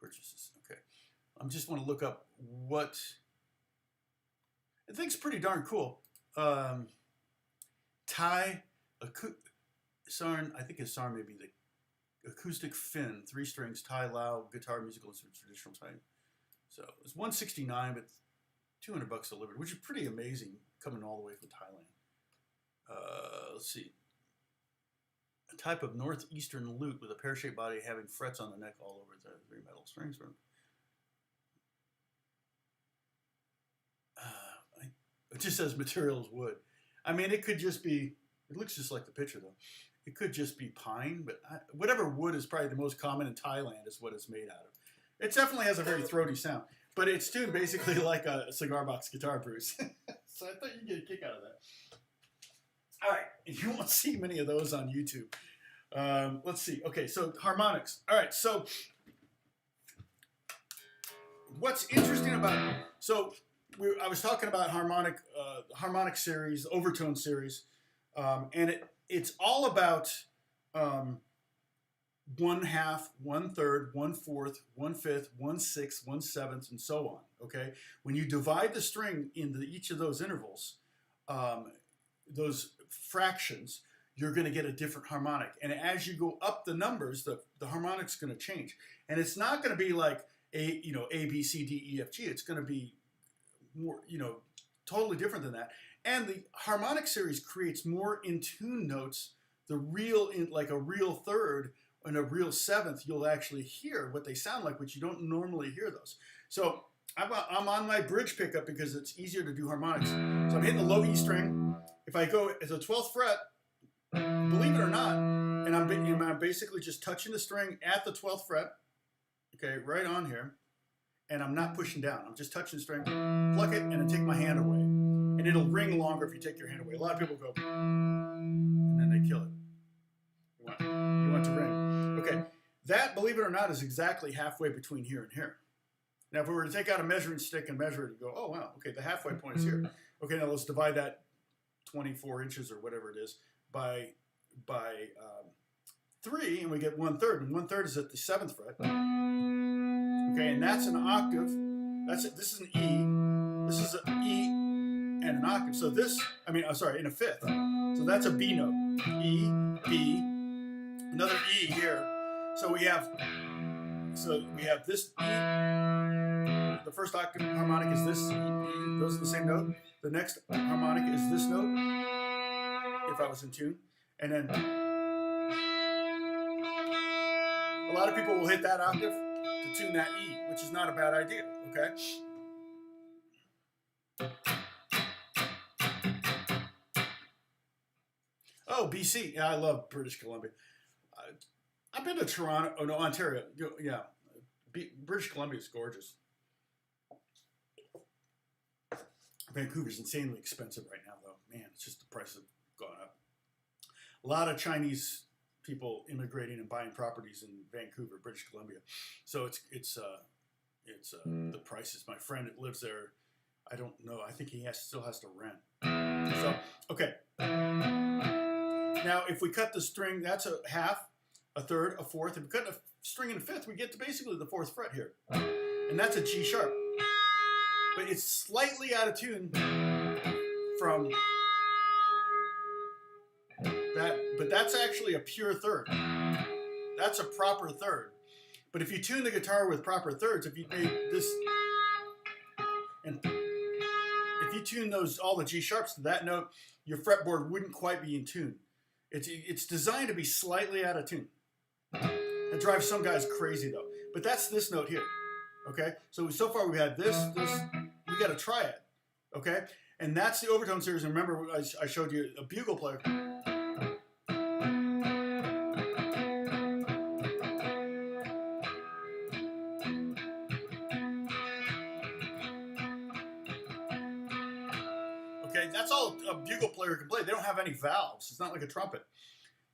Speaker 1: Purchases. Okay. I just want to look up what. I think it's pretty darn cool. Thai Sarn. I think his Sarn may be the acoustic fin, 3 strings, Thai Lao guitar musical instrument, traditional Thai. So it's $169, but $200 delivered, which is pretty amazing coming all the way from Thailand. Let's see. A type of northeastern lute with a pear-shaped body having frets on the neck all over the 3 metal strings. It just says material is wood. I mean, it could just be, it looks just like the picture though. It could just be pine, but whatever wood is probably the most common in Thailand is what it's made out of. It definitely has a very throaty sound, but it's tuned basically like a cigar box guitar, Bruce. So I thought you'd get a kick out of that. All right, you won't see many of those on YouTube. Let's see. Okay, so harmonics. All right, so what's interesting about, so I was talking about harmonic series, overtone series, and it's all about 1/2, 1/3, 1/4, 1/5, 1/6, 1/7, and so on. Okay, when you divide the string into each of those intervals, those fractions, you're going to get a different harmonic. And as you go up the numbers, the harmonic's going to change. And it's not going to be like A, B, C, D, E, F, G. It's going to be more, totally different than that. And the harmonic series creates more in tune notes. Like a real third and a real seventh, you'll actually hear what they sound like, which you don't normally hear those. So I'm on my bridge pickup because it's easier to do harmonics. So I'm hitting the low E string. If I go at the 12th fret, believe it or not, and I'm basically just touching the string at the 12th fret, okay, right on here, and I'm not pushing down. I'm just touching the string, pluck it, and then take my hand away. And it'll ring longer if you take your hand away. A lot of people go, and then they kill it. You want to ring. Okay, that, believe it or not, is exactly halfway between here and here. Now, if we were to take out a measuring stick and measure it and go, oh, wow, okay, the halfway point is here. Okay, now let's divide that 24 inches or whatever it is by 3, and we get 1/3. And 1/3 is at the 7th fret. Okay, and that's an octave. This is an E. This is an E and an octave. So this, in a fifth. So that's a B note. E, B, another E here. So we have this E. The first octave harmonic is this E, E. Those are the same note. The next harmonic is this note, if I was in tune. And then a lot of people will hit that octave to tune that E, which is not a bad idea, okay? Oh, BC. Yeah, I love British Columbia. I've been to Toronto. Oh, no, Ontario. Yeah. British Columbia is gorgeous. Vancouver's insanely expensive right now, though. Man, it's just the prices have gone up. A lot of Chinese people immigrating and buying properties in Vancouver, British Columbia. So it's the prices. My friend that lives there, I don't know. I think he still has to rent. So, okay. Now, if we cut the string, that's a half, a third, a fourth. If we cut a string in a fifth, we get to basically the fourth fret here. And that's a G sharp. But it's slightly out of tune from that. But that's actually a pure third. That's a proper third. But if you tune the guitar with proper thirds, if you made this, and if you tune all the G sharps to that note, your fretboard wouldn't quite be in tune. It's designed to be slightly out of tune. It drives some guys crazy though. But that's this note here. Okay? So far we've had this. We got to try it. Okay? And that's the overtone series. And remember, I showed you a bugle player. Okay, that's all a bugle player can play. They don't have any valves. It's not like a trumpet.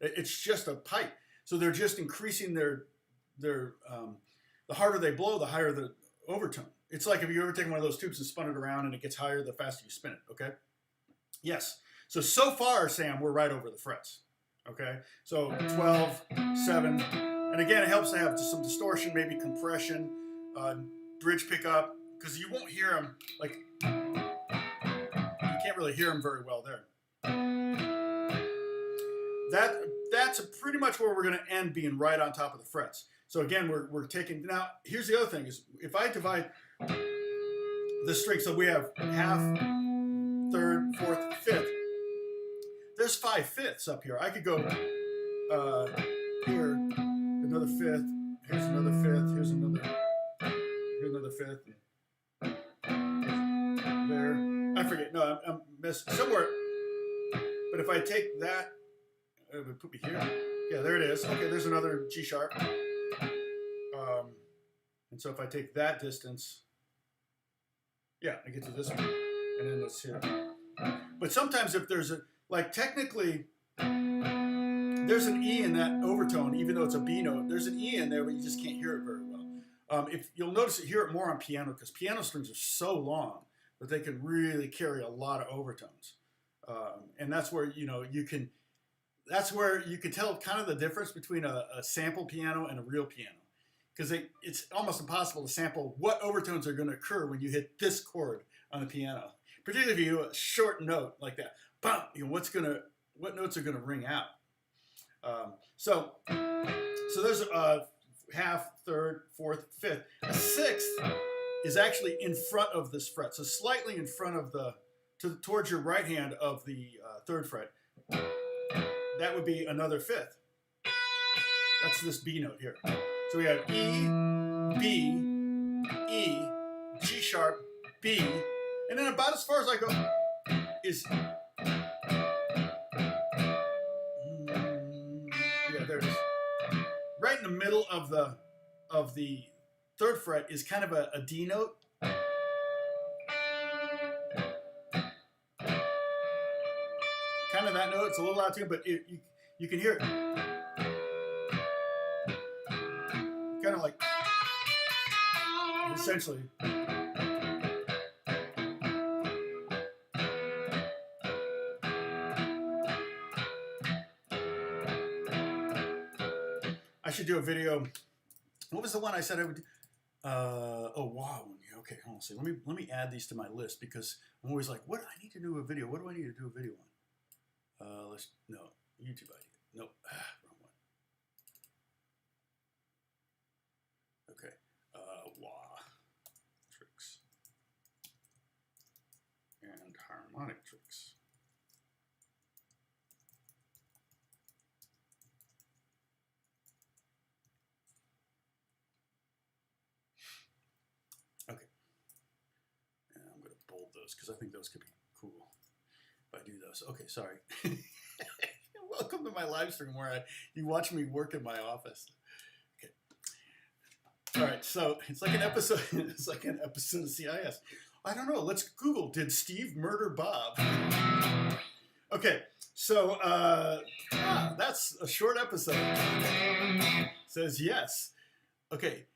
Speaker 1: It's just a pipe. So they're just increasing the harder they blow, the higher the overtone. It's like if you ever taken one of those tubes and spun it around and it gets higher the faster you spin it, okay? Yes. So far, Sam, we're right over the frets, okay? So 12, 7, and again, it helps to have just some distortion, maybe compression, bridge pickup, because you won't hear them, like, you can't really hear them very well there. That's pretty much where we're going to end, being right on top of the frets. So again, we're taking, now here's the other thing is, if I divide the string, so we have half, third, fourth, fifth. There's 5 fifths up here. I could go here, another fifth, here's another fifth, here's another fifth, there. I forget, no, I'm missing somewhere. But if I take that, it would put me here. Yeah, there it is. Okay, there's another G sharp. And so if I take that distance, yeah, I get to this one, and then it's here. But sometimes if there's technically, there's an E in that overtone, even though it's a B note, there's an E in there, but you just can't hear it very well. If you'll notice it, hear it more on piano, because piano strings are so long that they can really carry a lot of overtones. And that's where, that's where you can tell kind of the difference between a sample piano and a real piano. Because it's almost impossible to sample what overtones are going to occur when you hit this chord on the piano. Particularly if you do a short note like that. Bum, what notes are going to ring out. So there's a half, third, fourth, fifth. A sixth is actually in front of this fret. So slightly in front of towards your right hand of the third fret. That would be another fifth. That's this B note here. So we have E, B, E, G sharp, B, and then about as far as I go is, yeah, there it is. Right in the middle of the third fret is kind of a D note. Kind of that note. It's a little out of tune, but you can hear it. Kind of like, essentially. I should do a video. What was the one I said I would do? Oh, wow. Okay, hold on a second. Let me add these to my list, because I'm always like, what? I need to do a video. What do I need to do a video on? No, YouTube idea. Nope, wrong one. Okay, wah tricks and harmonic tricks. Okay, and I'm going to bold those because I think those could be cool if I do those. Okay, sorry. Welcome to my live stream where you watch me work in my office. Okay. All right, so it's like an episode. It's like an episode of CIS. I don't know. Let's Google. Did Steve murder Bob? Okay, so that's a short episode. Says yes. Okay.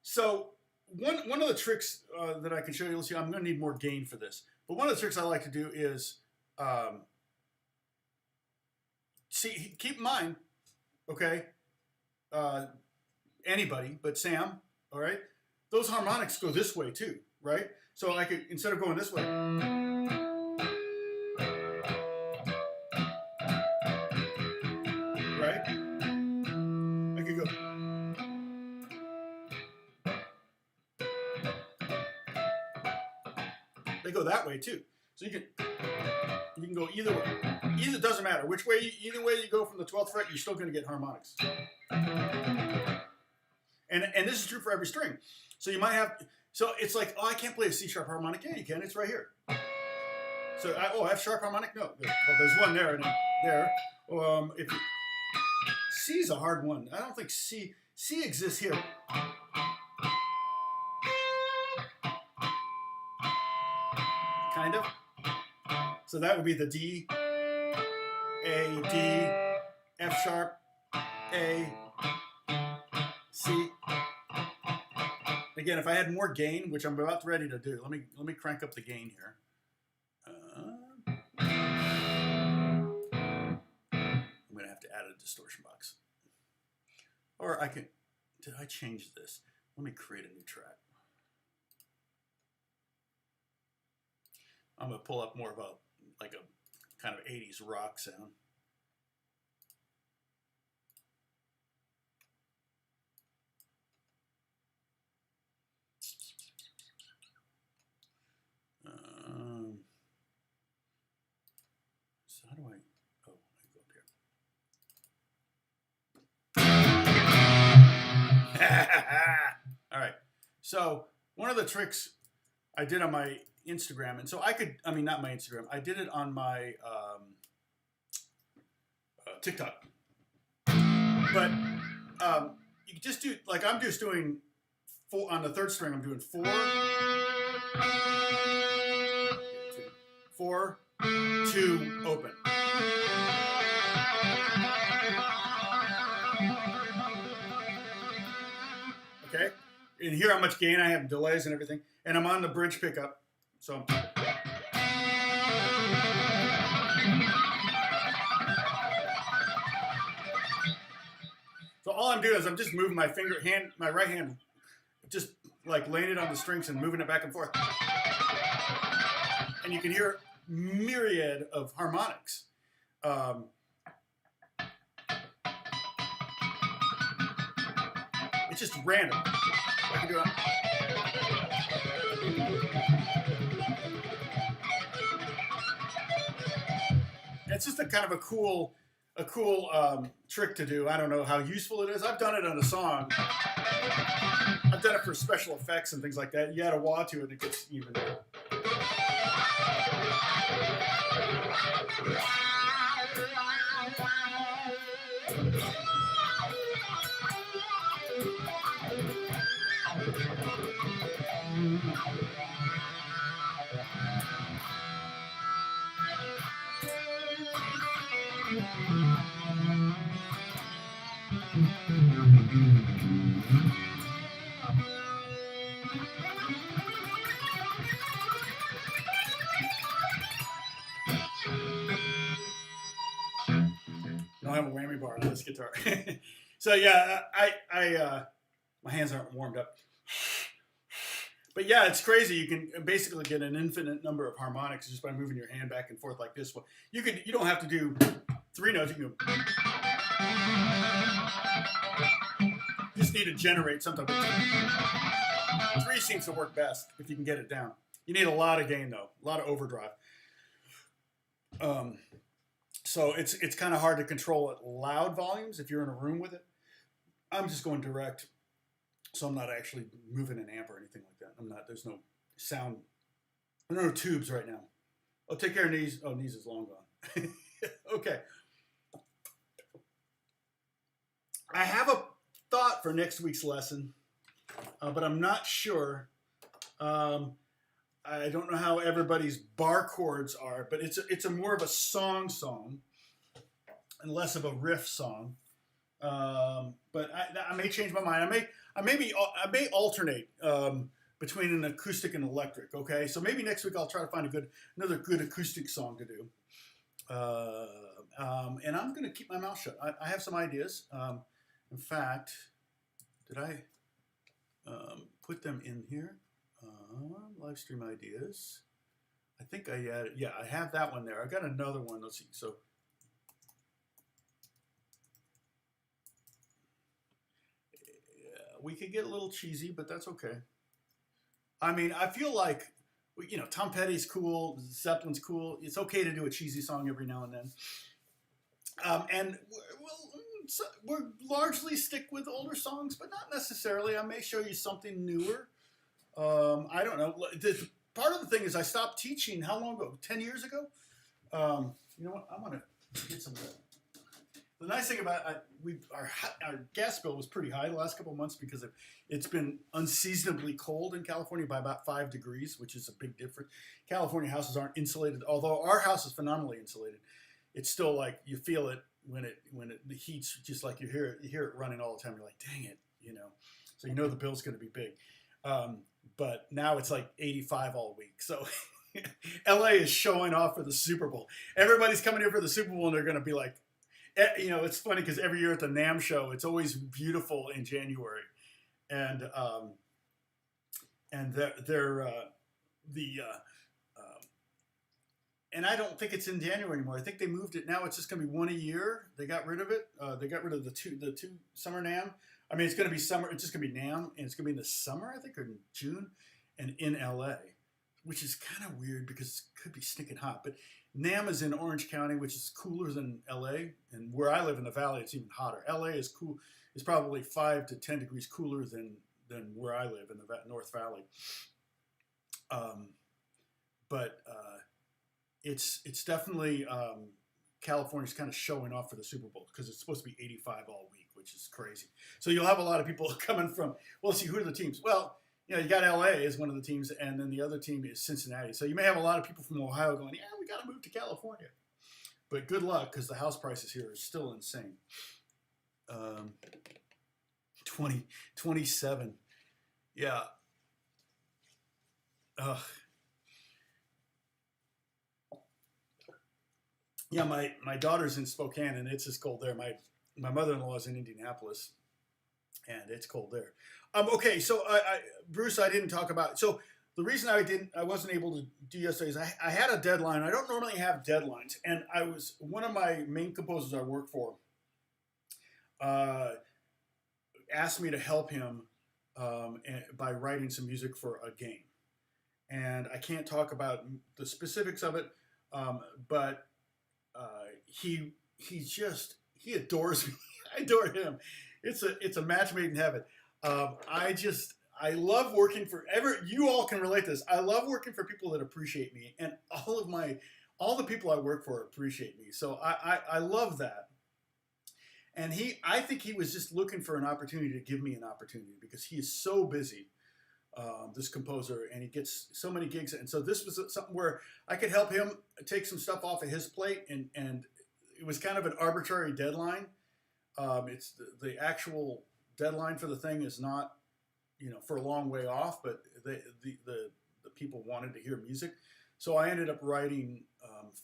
Speaker 1: So one of the tricks that I can show you. Let's see. I'm going to need more gain for this. But one of the tricks I like to do is. See, keep in mind, okay, anybody but Sam, all right, those harmonics go this way too, right? So I could, instead of going this way, right, I could go. They go that way too. So you can go either way. Either doesn't matter which way. Either way you go from the 12th fret, you're still going to get harmonics. And this is true for every string. So you might have. So it's like, oh, I can't play a C sharp harmonic. Yeah, you can. It's right here. So F sharp harmonic. No, well, there's one there and there. If C is a hard one. I don't think C exists here. Kind of. So that would be the D, A, D, F sharp, A, C. Again, if I had more gain, which I'm about ready to do, let me crank up the gain here. I'm gonna have to add a distortion box. Or I could. Did I change this? Let me create a new track. I'm gonna pull up more of a like a kind of 80s rock sound. So how do I, oh, I go up here. All right, so one of the tricks I did on my Instagram, and so I could, I mean, not my Instagram, I did it on my TikTok. But you could just do, like I'm just doing four, on the third string, I'm doing 4, 4, 2, open. Okay? And hear how much gain I have, delays and everything. And I'm on the bridge pickup. So all I'm doing is I'm just moving my my right hand, just like laying it on the strings and moving it back and forth. And you can hear myriad of harmonics. It's just random. I can do it. It's just a kind of a cool trick to do. I don't know how useful it is. I've done it on a song. I've done it for special effects and things like that. You add a wah to it, and it gets even. I don't have a whammy bar on this guitar. So yeah, I my hands aren't warmed up. But yeah, it's crazy. You can basically get an infinite number of harmonics just by moving your hand back and forth like this one. You don't have to do 3 notes. You just need to generate something. Three seems to work best if you can get it down. You need a lot of gain though, a lot of overdrive. So it's kind of hard to control at loud volumes if you're in a room with it. I'm just going direct, so I'm not actually moving an amp or anything like that. I'm not. There's no sound. There are no tubes right now. Oh, take care of knees. Oh, knees is long gone. Okay. I have a thought for next week's lesson, but I'm not sure. I don't know how everybody's bar chords are, but it's a more of a song and less of a riff song. But I may change my mind. I may alternate between an acoustic and electric. Okay, so maybe next week I'll try to find another good acoustic song to do. And I'm going to keep my mouth shut. I have some ideas. In fact, did I put them in here? Live stream ideas. I think I added. Yeah, I have that one there. I got another one. Let's see. So. We could get a little cheesy, but that's okay. I mean, I feel like, Tom Petty's cool, Zeppelin's cool. It's okay to do a cheesy song every now and then. And we'll largely stick with older songs, but not necessarily. I may show you something newer. I don't know. Part of the thing is I stopped teaching, how long ago? 10 years ago? You know what? I'm going to get some of that. The nice thing about our gas bill was pretty high the last couple of months because it's been unseasonably cold in California by about 5 degrees, which is a big difference. California houses aren't insulated, although our house is phenomenally insulated. It's still like you feel it when the heat's just like you hear it running all the time. You're like, dang it, So the bill's going to be big. But now it's like 85 all week. So LA is showing off for the Super Bowl. Everybody's coming here for the Super Bowl, and they're going to be like. It's funny because every year at the NAMM show, it's always beautiful in January, and and I don't think it's in January anymore. I think they moved it now. It's just going to be one a year. They got rid of it. They got rid of the two summer NAMM. I mean, it's going to be summer. It's just going to be NAMM, and it's going to be in the summer, I think, or in June, and in LA, which is kind of weird because it could be stinking hot, but. NAMM is in Orange County, which is cooler than LA, and where I live in the Valley, it's even hotter. LA is cool. It's probably 5 to 10 degrees cooler than where I live in the North Valley. But it's definitely California's kind of showing off for the Super Bowl because it's supposed to be 85 all week, which is crazy. So you'll have a lot of people coming from. Well, let's see, who are the teams? Well. You got LA as one of the teams, and then the other team is Cincinnati. So you may have a lot of people from Ohio going, yeah, we got to move to California. But good luck, because the house prices here are still insane. 27. Yeah. Yeah, my daughter's in Spokane, and it's as cold there. My mother-in-law is in Indianapolis, and it's cold there. Okay, so Bruce, I didn't talk about. So the reason I wasn't able to do yesterday is I had a deadline. I don't normally have deadlines, and one of my main composers I work for asked me to help him by writing some music for a game, and I can't talk about the specifics of it, but he adores me. I adore him. It's a match made in heaven. I love working you all can relate to this. I love working for people that appreciate me, and all the people I work for appreciate me. So I love that. And I think he was just looking for an opportunity to give me an opportunity because he is so busy, this composer, and he gets so many gigs. And so this was something where I could help him take some stuff off of his plate, and it was kind of an arbitrary deadline. It's the actual deadline for the thing is not, for a long way off, but the people wanted to hear music. So I ended up writing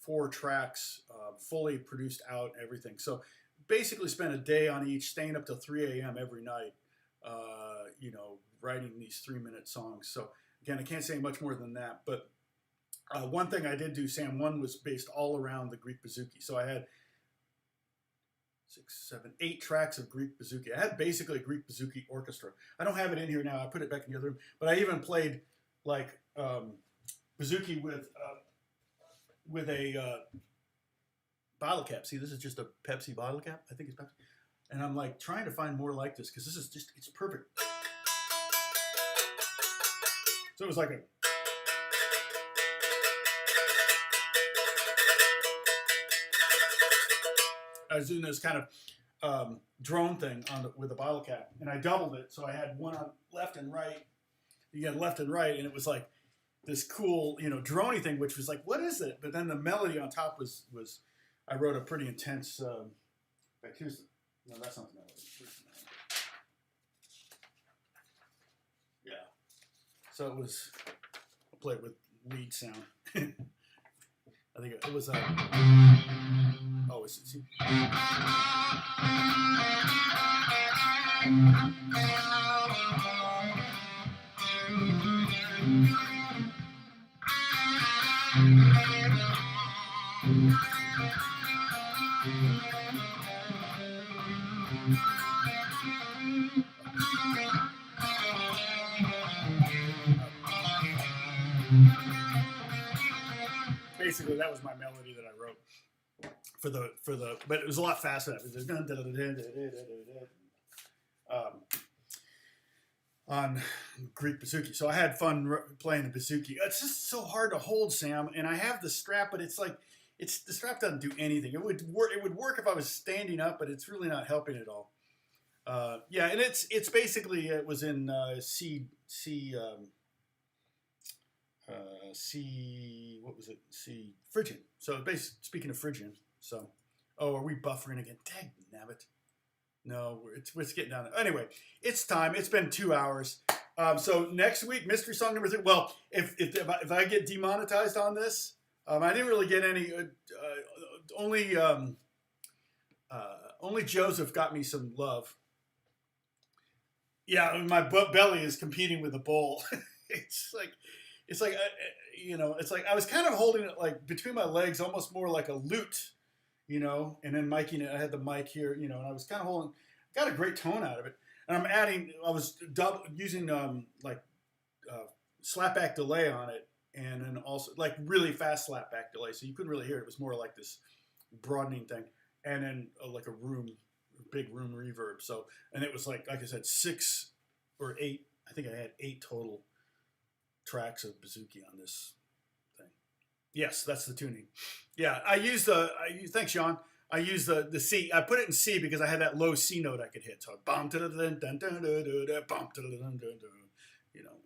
Speaker 1: 4 tracks, fully produced out, everything. So basically spent a day on each, staying up till 3 a.m. every night, writing these 3-minute songs. So again, I can't say much more than that. But one thing I did do, Sam, one was based all around the Greek bouzouki. So I had 6, 7, 8 tracks of Greek bouzouki. I had basically a Greek bouzouki orchestra. I don't have it in here now. I put it back in the other room. But I even played like bouzouki with a bottle cap. See, this is just a Pepsi bottle cap. I think it's Pepsi. And I'm like trying to find more like this because this is just, it's perfect. So it was like a, I was doing this kind of drone thing with a bottle cap, and I doubled it, so I had one on left and right. You got left and right, and it was like this cool, you know, droney thing, which was like, what is it? But then the melody on top was I wrote a pretty intense. Here's no, that's not the melody. Yeah, so it was. I played with lead sound. I think it was. Oh, is it? Basically, that was my melody that I wrote for the, but it was a lot faster. It was on Greek bouzouki. So I had fun playing the bouzouki. It's just so hard to hold, Sam. And I have the strap, but it's like the strap doesn't do anything. It would work if I was standing up, but it's really not helping at all. Yeah, and it's basically it was in what was it? C Phrygian. So basically, speaking of Phrygian, so are we buffering again? Dang nabbit. No, it's getting down. Anyway, it's time. It's been 2 hours. So next week, mystery song number 3. Well, if I get demonetized on this, I didn't really get any. Only Joseph got me some love. Yeah, my belly is competing with the bowl. It's like I was kind of holding it like between my legs, almost more like a lute, and then miking it. I had the mic here, and I was kind of holding, got a great tone out of it. And I was using slapback delay on it, and then also like really fast slapback delay, so you couldn't really hear it. It was more like this broadening thing, and then like a big room reverb. So, and it was like I said, 6 or 8. I think I had 8 total tracks of bouzouki on this thing. Yes, that's the tuning. Yeah, thanks, Sean. I use the C. I put it in C because I had that low C note I could hit. So bum dun dun dun dun dun bum dun dun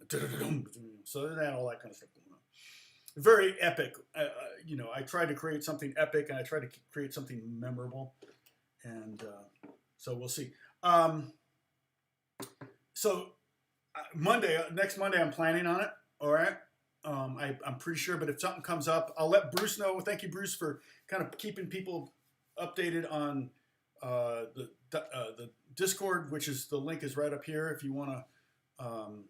Speaker 1: dun, so it had all that kind of stuff going on. Very epic. I tried to create something epic, and I tried to create something memorable, and so we'll see. Next Monday, I'm planning on it. All right. I'm pretty sure, but if something comes up, I'll let Bruce know. Thank you, Bruce, for kind of keeping people updated on the Discord, which is the link is right up here. If you want to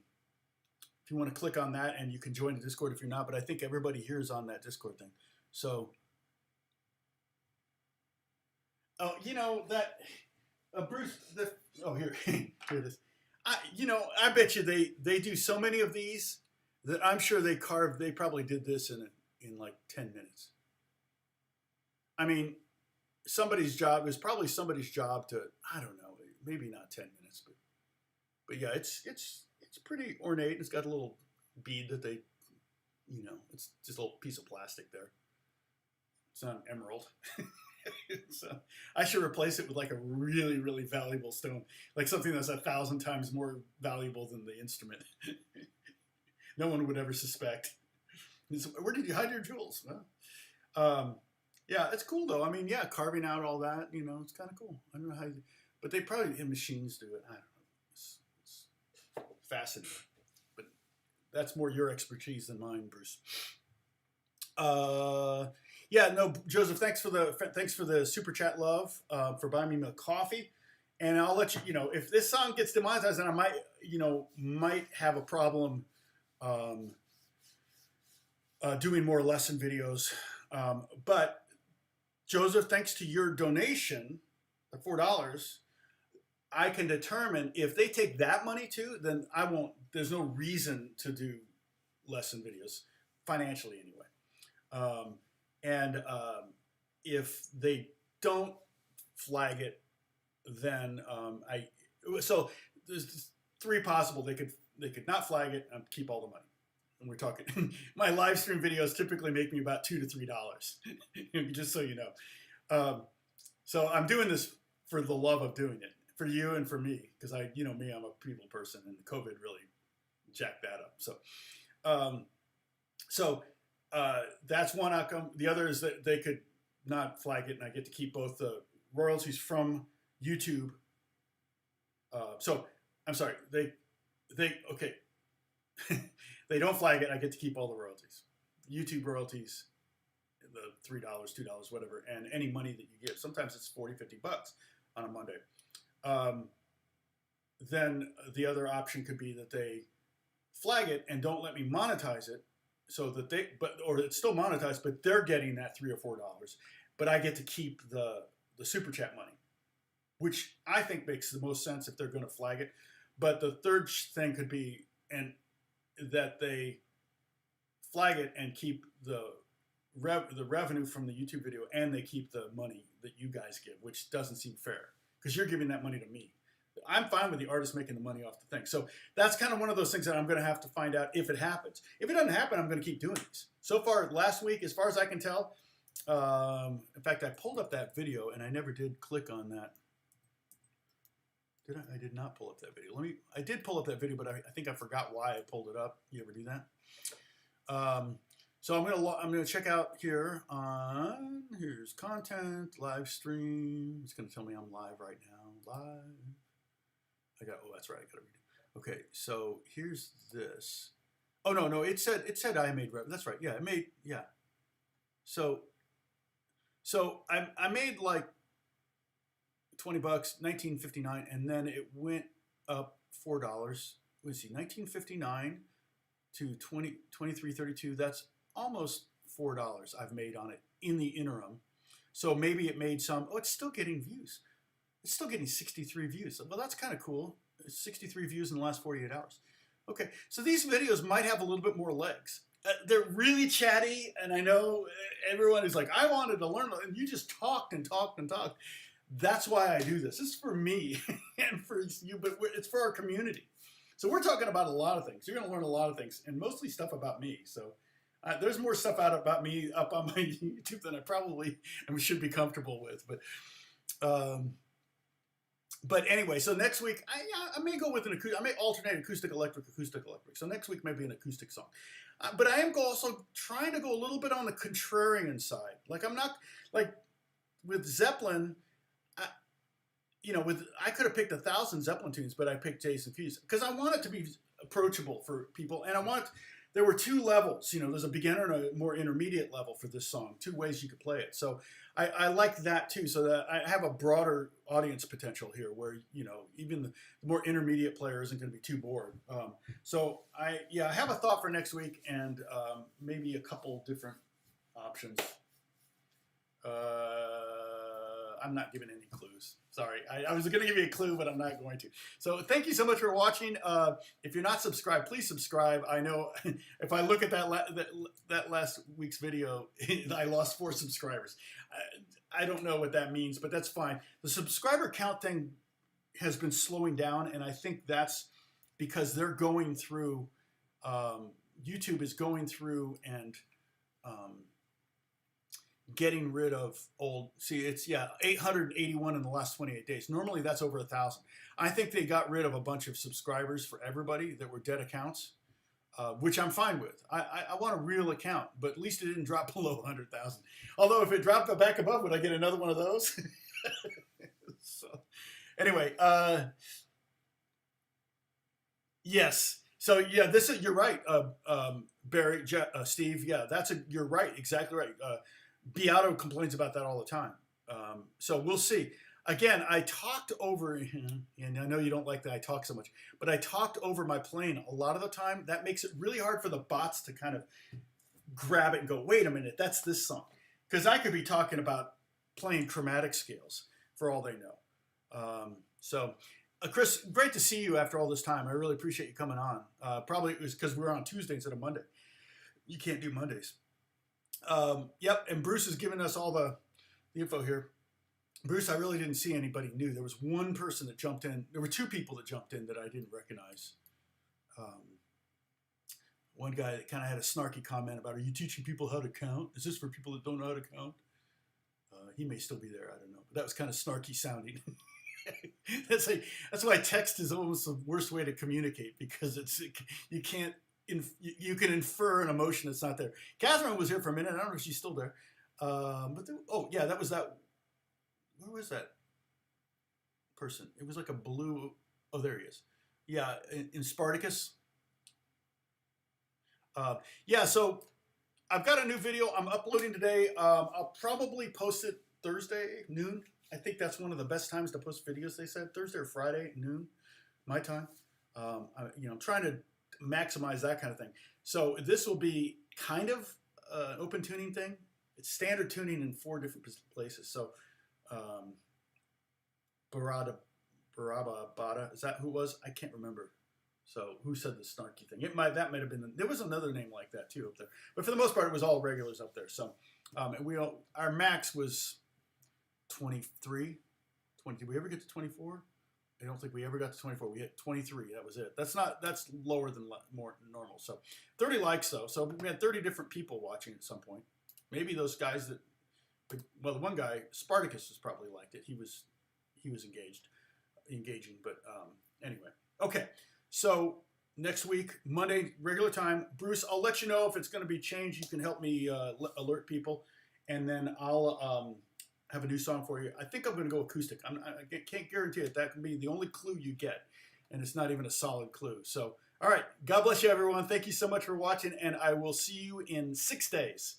Speaker 1: click on that, and you can join the Discord if you're not. But I think everybody here is on that Discord thing. So, Bruce. Here, here it is. I bet you they do so many of these that I'm sure they probably did this in like 10 minutes. I mean, somebody's job is probably somebody's job to, I don't know, maybe not 10 minutes, but yeah, it's pretty ornate. It's got a little bead that they, it's just a little piece of plastic there. It's not an emerald. So I should replace it with like a really, really valuable stone, like something that's 1,000 times more valuable than the instrument. No one would ever suspect. Where did you hide your jewels? Well, yeah, it's cool though. I mean, yeah, carving out all that, it's kind of cool. I don't know how, but they probably in machines do it. I don't know. It's fascinating, but that's more your expertise than mine, Bruce. Yeah, no, Joseph, thanks for the super chat love, for buying me a coffee. And I'll let you, if this song gets demonetized, then I might have a problem um, doing more lesson videos. But Joseph, thanks to your donation, the $4, I can determine if they take that money too, then I won't, there's no reason to do lesson videos, financially anyway. If they don't flag it, then so there's three possible. They could not flag it and keep all the money. And we're talking, my live stream videos typically make me about $2 to $3, just so you know. So I'm doing this for the love of doing it, for you and for me, because I'm a people person, and COVID really jacked that up. So that's one outcome. The other is that they could not flag it, and I get to keep both the royalties from YouTube. So I'm sorry, okay. They don't flag it, I get to keep all the royalties. YouTube royalties, the $3, $2, whatever, and any money that you give. Sometimes it's $40, $50 on a Monday. Then the other option could be that they flag it and don't let me monetize it, so that or it's still monetized, but they're getting that $3 or $4, but I get to keep the super chat money, which I think makes the most sense if they're going to flag it. But the third thing could be that they flag it and keep the revenue from the YouTube video, and they keep the money that you guys give, which doesn't seem fair because you're giving that money to me. I'm fine with the artist making the money off the thing. So that's kind of one of those things that I'm going to have to find out if it happens. If it doesn't happen, I'm going to keep doing these. So far, last week, as far as I can tell, in fact, I pulled up that video and I never did click on that. Did I? I did not pull up that video. I did pull up that video, but I think I forgot why I pulled it up. You ever do that? So I'm gonna check out here on, here's content, live stream. It's gonna tell me I'm live right now. Live. Oh, that's right, I gotta read it. Okay, so here's this. Oh no, it said I made revenue. That's right, yeah, I made, yeah. So I made like $20, $19.59, and then it went up $4. Let's see, $19.59 to $23.32. That's almost $4 I've made on it in the interim. So maybe it made some. Oh, it's still getting views. It's still getting 63 views. Well, that's kind of cool. 63 views in the last 48 hours. Okay, so these videos might have a little bit more legs. They're really chatty, and I know everyone is like, I wanted to learn, and you just talked and talked and talked. That's why I do this. This is for me and for you, but it's for our community. So we're talking about a lot of things. You're going to learn a lot of things, and mostly stuff about me. So there's more stuff out about me up on my YouTube than I probably should be comfortable with. But anyway, so next week I may go with an acoustic. I may alternate acoustic electric. So next week maybe an acoustic song. But I am also trying to go a little bit on the contrarian side. Like I'm not like with Zeppelin. I could have picked 1,000 Zeppelin tunes, but I picked Jason Fuse because I want it to be approachable for people, and there were two levels. There's a beginner and a more intermediate level for this song. Two ways you could play it. So I like that too, so that I have a broader audience potential here, where even the more intermediate player isn't going to be too bored. So I have a thought for next week, and maybe a couple different options. I'm not giving any clues. Sorry, I was going to give you a clue, but I'm not going to. So thank you so much for watching. If you're not subscribed, please subscribe. I know if I look at that last week's video, I lost 4 subscribers. I don't know what that means, but that's fine. The subscriber count thing has been slowing down, and I think that's because they're going through, YouTube is going through and getting rid of old. See, it's 881 in the last 28 days. Normally that's over 1,000. I think they got rid of a bunch of subscribers for everybody that were dead accounts, which I'm fine with. I want a real account, but at least it didn't drop below 100,000. Although if it dropped back above, would I get another one of those? So anyway, yes. So yeah, you're right, Barry, Steve. Yeah, you're right, exactly right. Beato complains about that all the time. So we'll see. again, I talked over, and I know you don't like that I talk so much, but I talked over my playing a lot of the time. That makes it really hard for the bots to kind of grab it and go, wait a minute, that's this song. Because I could be talking about playing chromatic scales for all they know. Chris, great to see you after all this time. I really appreciate you coming on. Probably it was because we were on Tuesday instead of Monday. You can't do Mondays. Yep, and Bruce is giving us all the info here. Bruce, I really didn't see anybody new. There was one person that jumped in. There were two people that jumped in that I didn't recognize. One guy that kind of had a snarky comment about, are you teaching people how to count? Is this for people that don't know how to count? He may still be there. I don't know. But that was kind of snarky sounding. That's why text is almost the worst way to communicate, because you can't you can infer an emotion that's not there. Catherine was here for a minute. I don't know if she's still there. Oh yeah, that was that. Where was that person? It was like a blue. Oh, there he is. Yeah, in Spartacus. Yeah, so I've got a new video I'm uploading today. I'll probably post it Thursday noon. I think that's one of the best times to post videos, they said. Thursday or Friday noon, my time. I'm trying to maximize that kind of thing. So this will be kind of an open tuning thing. It's standard tuning in 4 different places. So Barada, is that who it was? I can't remember. So who said the snarky thing? That might have been. There was another name like that too up there. But for the most part, it was all regulars up there. So and our max was 23. 20. Did we ever get to 24? I don't think we ever got to 24. We hit 23. That was it. That's lower than more normal. So 30 likes though. So we had 30 different people watching at some point. Maybe those guys that, well, the one guy, Spartacus, has probably liked it. He was engaging. But anyway, okay. So next week, Monday, regular time. Bruce, I'll let you know if it's going to be changed. You can help me alert people, and then I'll have a new song for you. I think I'm going to go acoustic. I can't guarantee it. That can be the only clue you get, and it's not even a solid clue. So, all right. God bless you, everyone. Thank you so much for watching, and I will see you in 6 days.